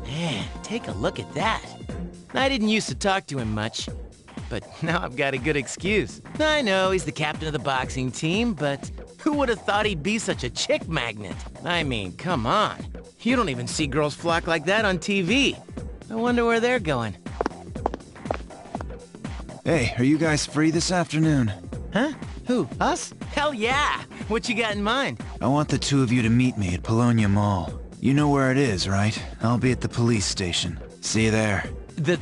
Man, take a look at that. I didn't used to talk to him much, but now I've got a good excuse. I know he's the captain of the boxing team, but who would have thought he'd be such a chick magnet? I mean, come on. You don't even see girls flock like that on TV. I wonder where they're going. Hey, are you guys free this afternoon? Huh? Who, us? Hell yeah! What you got in mind? I want the two of you to meet me at Polonia Mall. You know where it is, right? I'll be at the police station. See you there. The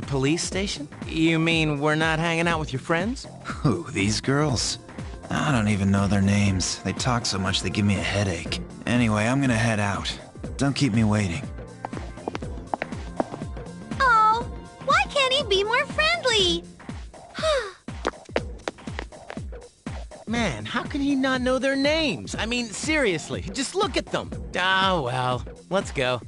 police station? You mean we're not hanging out with your friends? Who, these girls? I don't even know their names. They talk so much they give me a headache. Anyway, I'm gonna head out. Don't keep me waiting. Oh, why can't he be more friendly? Man, how can he not know their names? I mean, seriously, just look at them. Ah, well, let's go.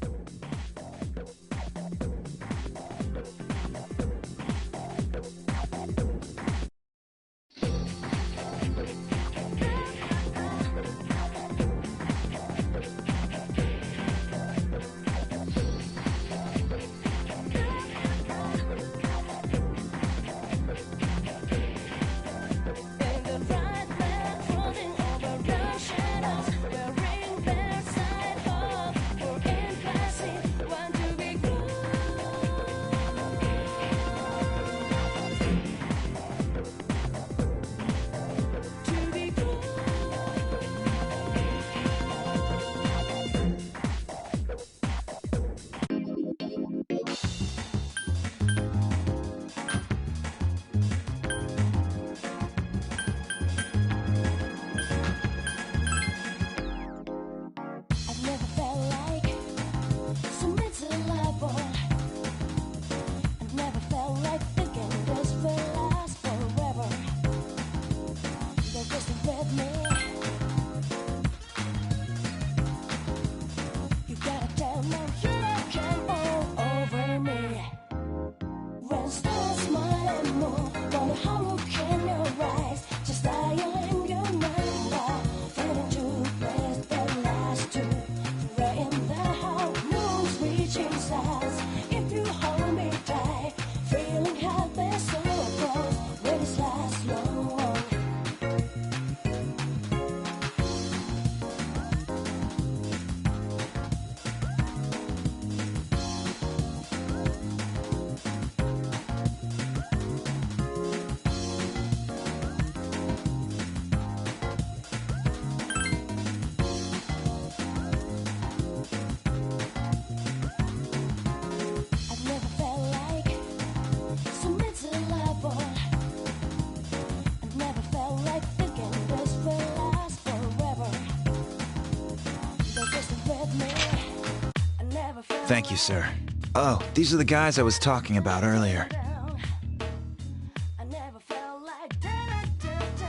Thank you, sir. Oh, these are the guys I was talking about earlier.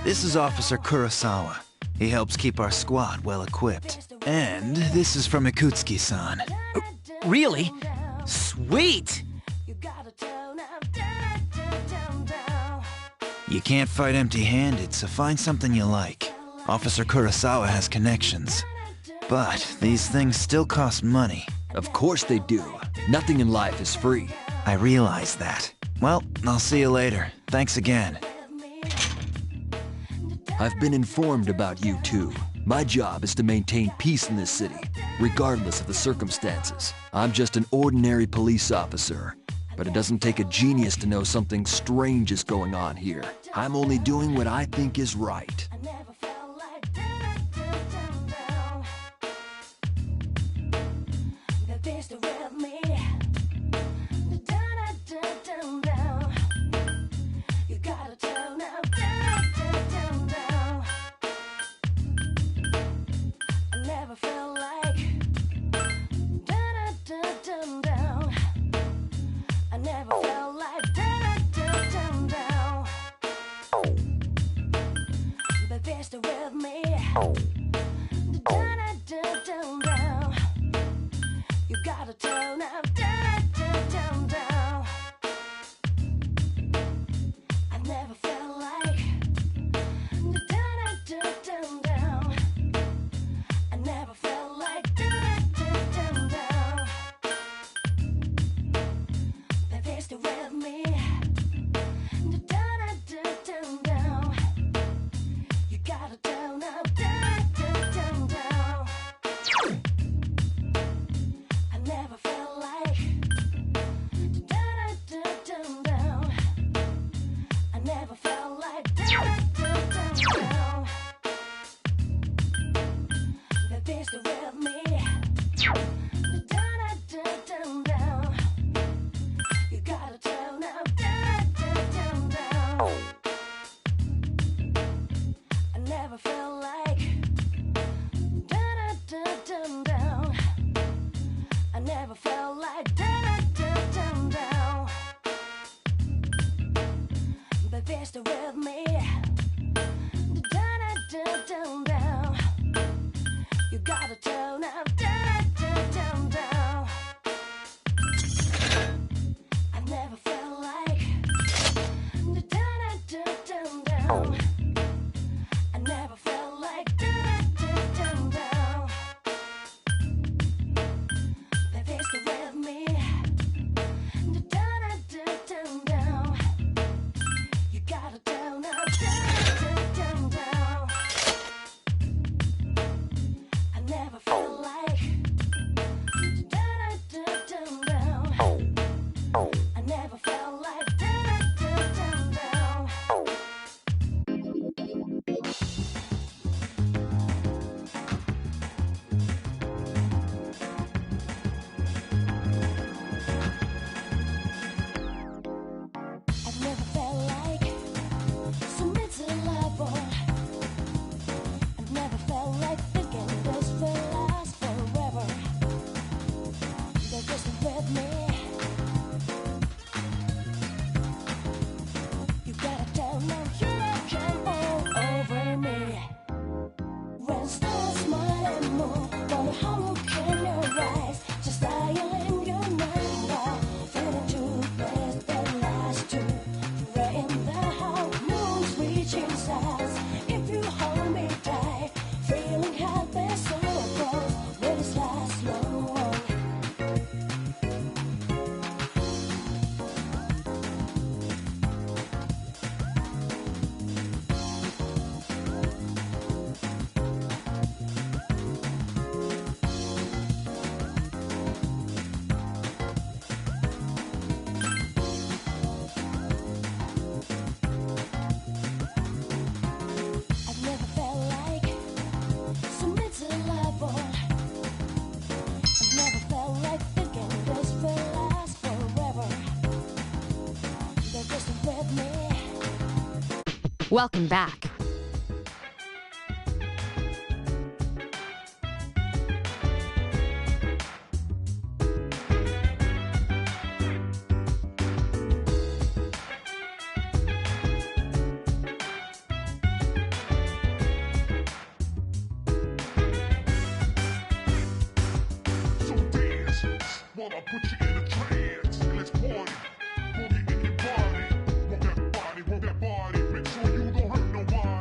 This is Officer Kurosawa. He helps keep our squad well equipped. And this is from Ikutsuki-san. Really? Sweet! You can't fight empty-handed, so find something you like. Officer Kurosawa has connections. But these things still cost money. Of course they do. Nothing in life is free. I realize that. Well, I'll see you later. Thanks again. I've been informed about you too. My job is to maintain peace in this city, regardless of the circumstances. I'm just an ordinary police officer. But it doesn't take a genius to know something strange is going on here. I'm only doing what I think is right. with me. Down. You gotta down up, down. I never felt like down. I never felt like down. Baby, stay with me. Down. You gotta down up, down. I never felt like down. I never felt like down. Baby, stay with me. Down. You gotta turn up, down. I never felt like down. I never felt like down. Baby, stay with me. Down. You gotta turn up, down. I never felt like down. I never felt like down. I've never felt like submit to the love boy. I've never felt like thinking this will last forever. They're just with me. You gotta tell now you come all over me. When stars smile and move, wonder how you can arise. Just dial in your number, feeling too best that last too. Right in the heart, moon's reaching stars. If you hold me tight, feeling happy so close, will this last long? I've never felt like submit to the love boy. I've never felt like thinking this will last forever. They're just with me. Welcome back. So dance, while I put you in a trance. Let's party, boogie in your body. Work that body, make sure you don't hurt nobody.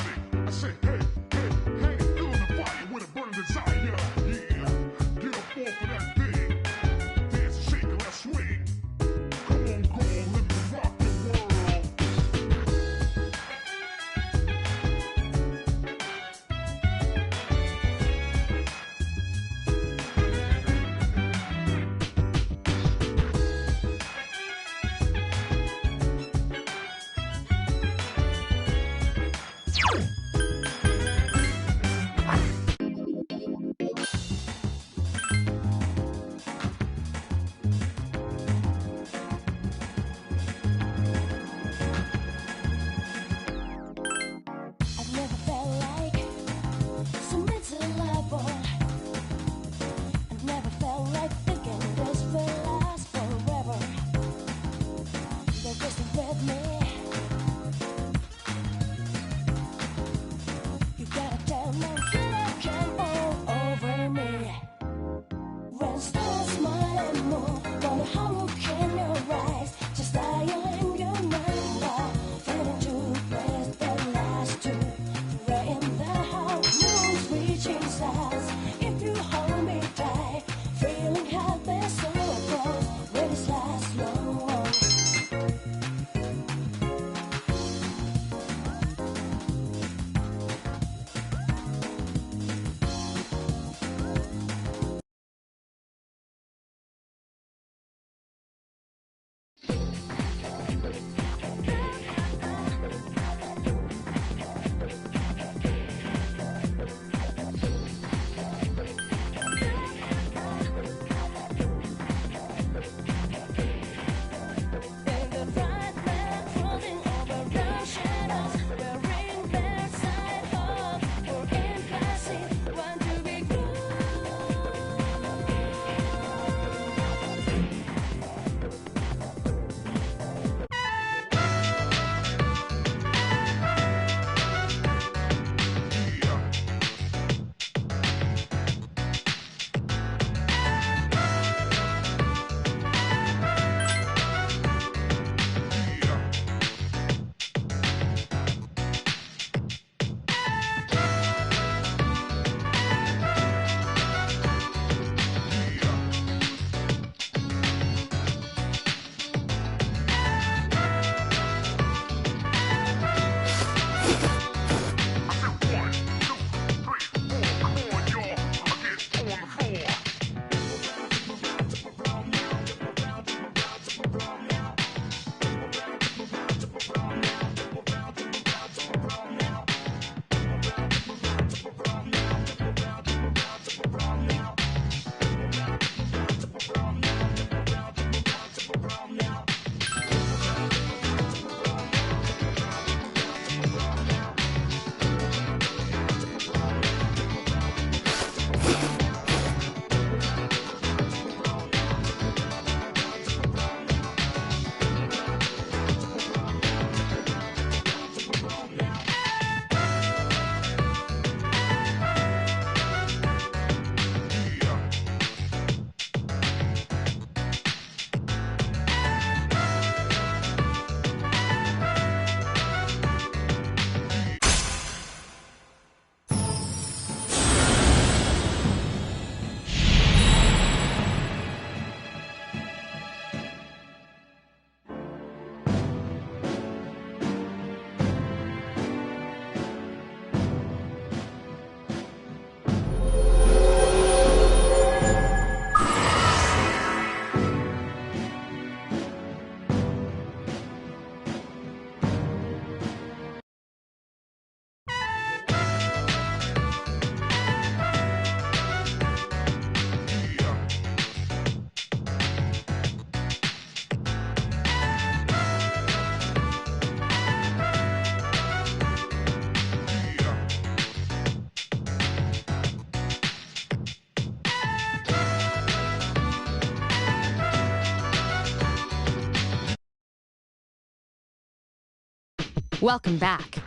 Welcome back.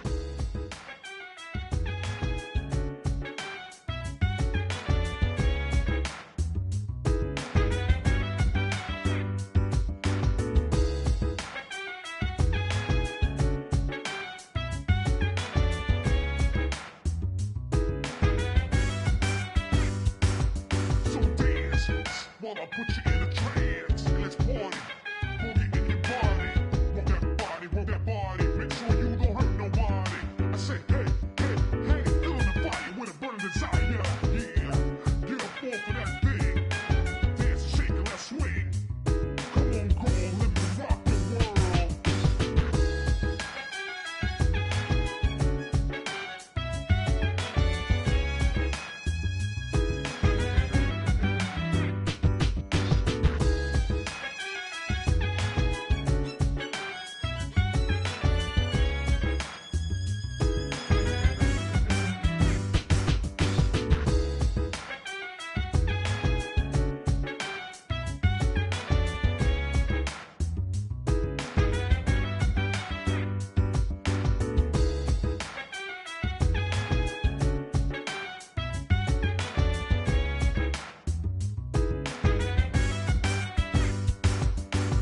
So dance while I put you in a trance. Let's party, boogie in your body. Rock that body, make sure you don't hurt nobody. I say, hey, hey, hey, feeling the fire with a burning desire. Yeah, get up off of that thing. Dance and shake and let's swing. Come on, girl, let me rock the world.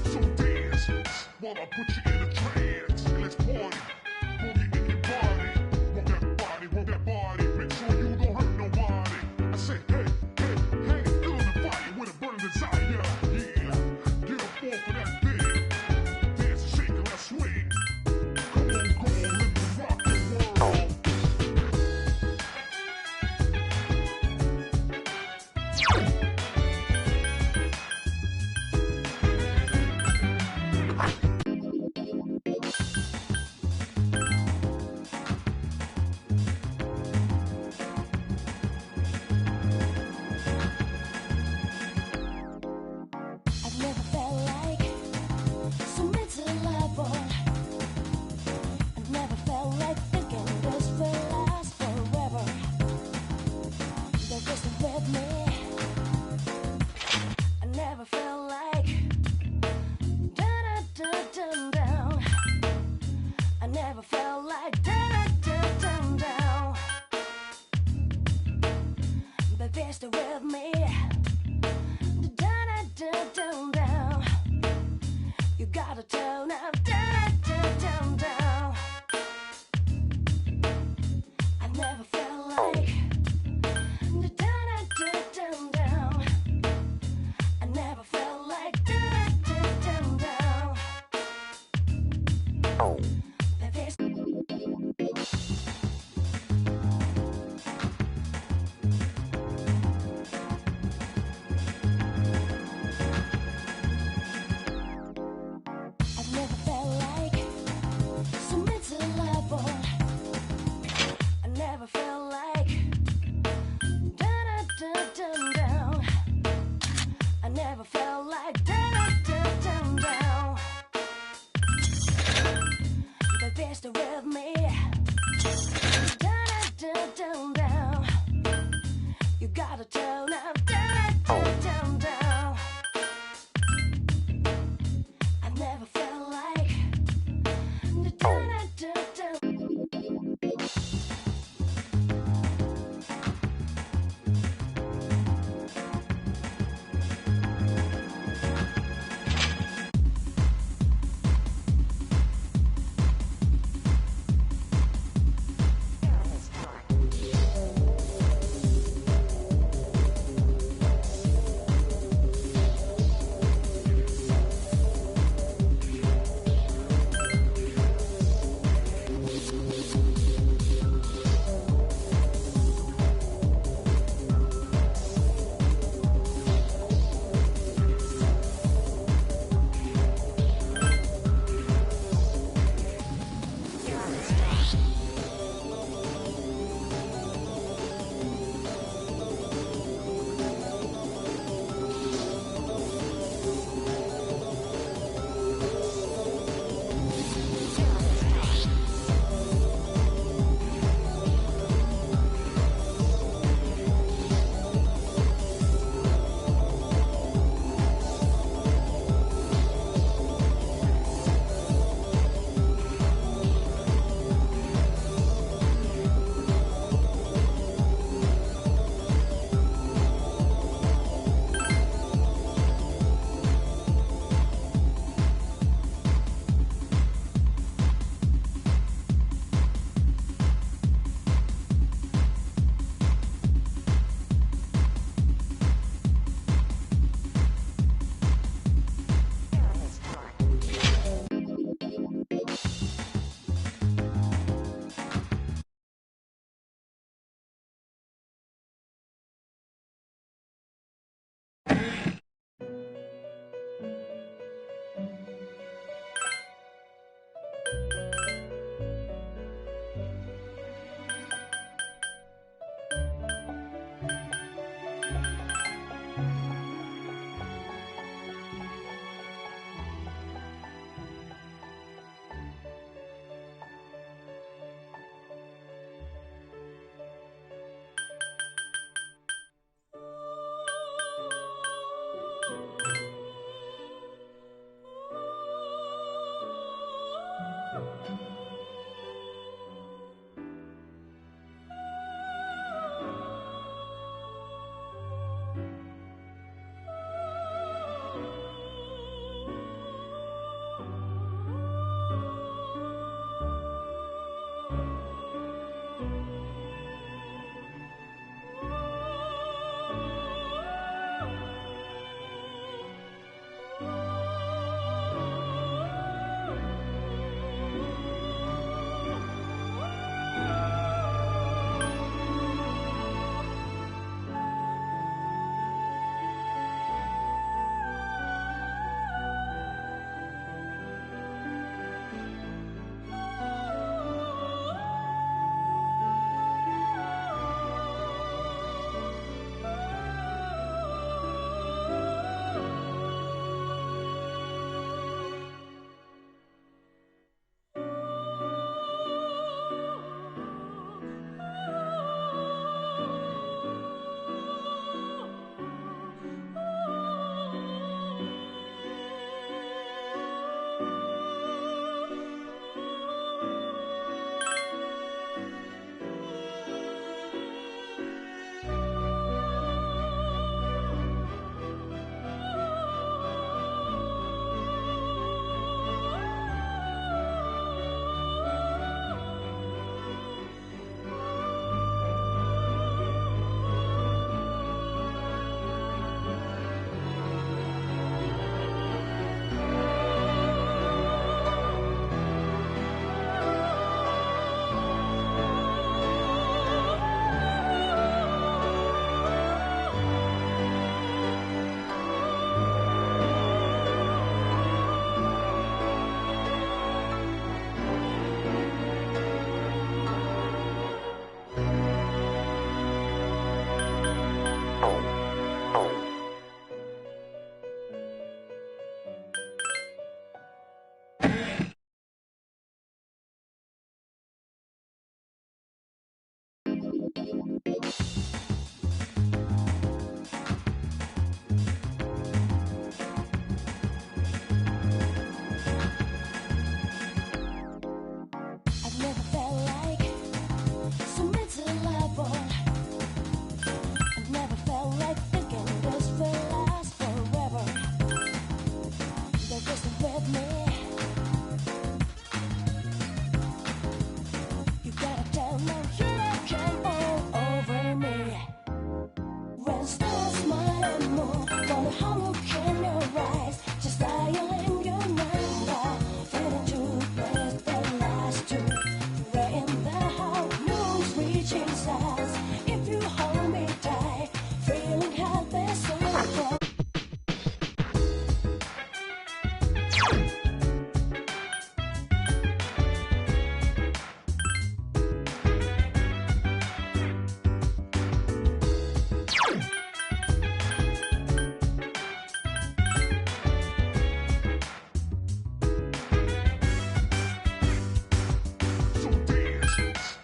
So dance while I put you in a trance. Let's party, boogie in your body. Rock that body, make sure you don't hurt nobody. I say, hey, hey, hey, feeling the fire with a burning desire. Yeah, get up off of that thing. Dance and shake and let's swing. Come on, girl, let me rock the world. I've never felt like so mentally level. I've never felt like thinking this will last forever. They're just with me. I never felt like down. I never felt like down. But they're still with me. Down. You gotta turn up, down. I never felt like down. I never felt like down. I've never felt like so mentally level. I never felt like down. I never felt like down.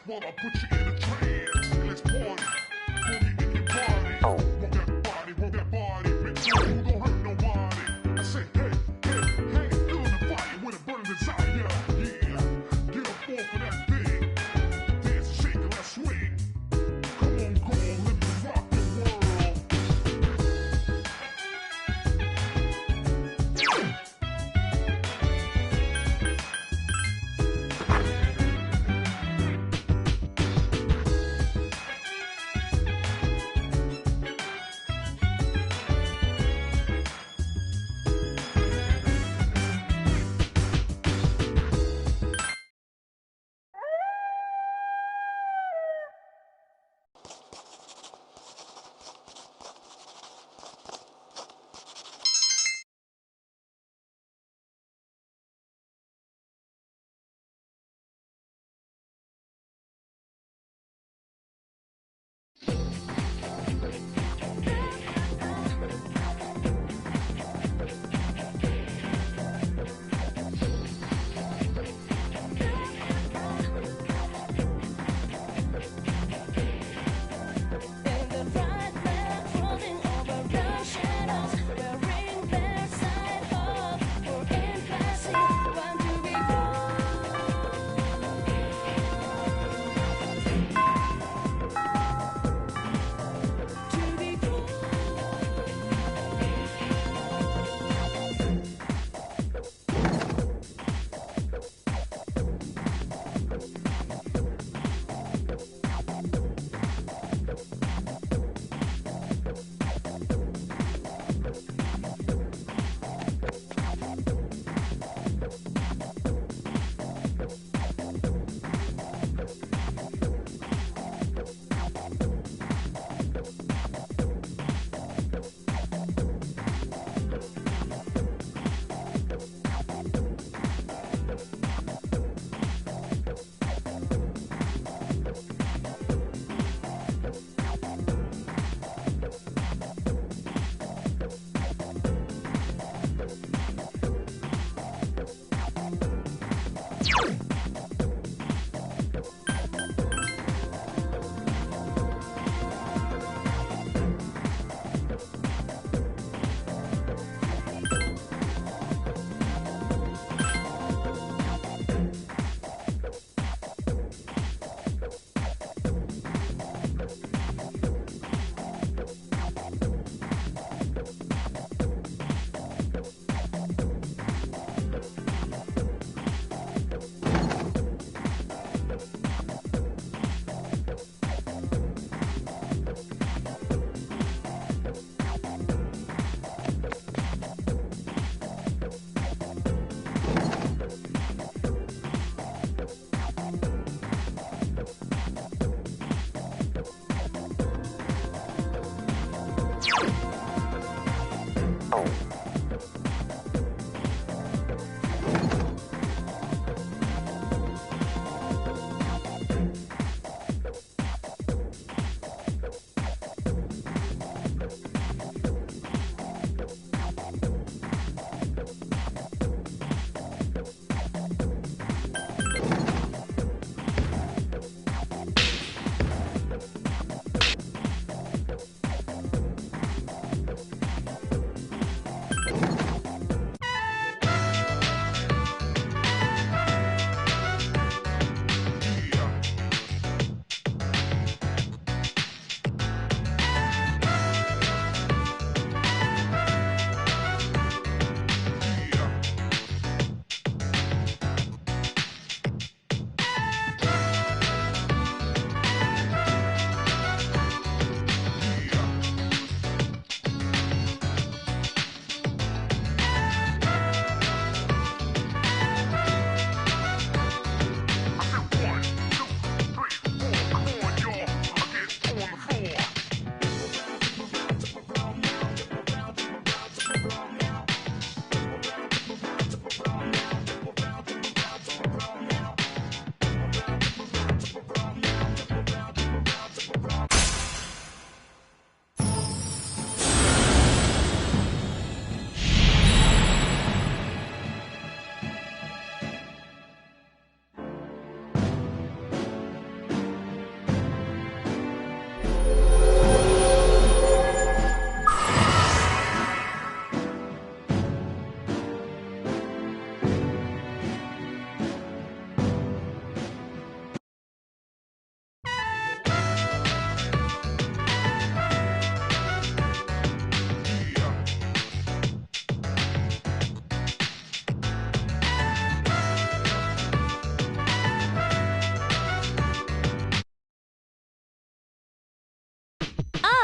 While I put you in a trance, let's party. Boogie in your body. Work that body, make sure you don't hurt nobody. I say, hey, hey, hey, feel the fire with a burning desire. Yeah, get up off of that thing. Dance, shake, and let's swing. Come on, go on, let me rock the world.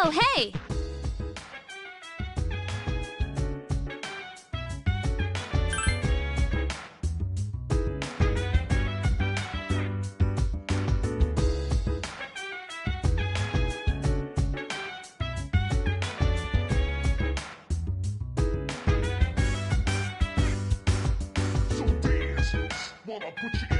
Oh, hey! So dance while I put you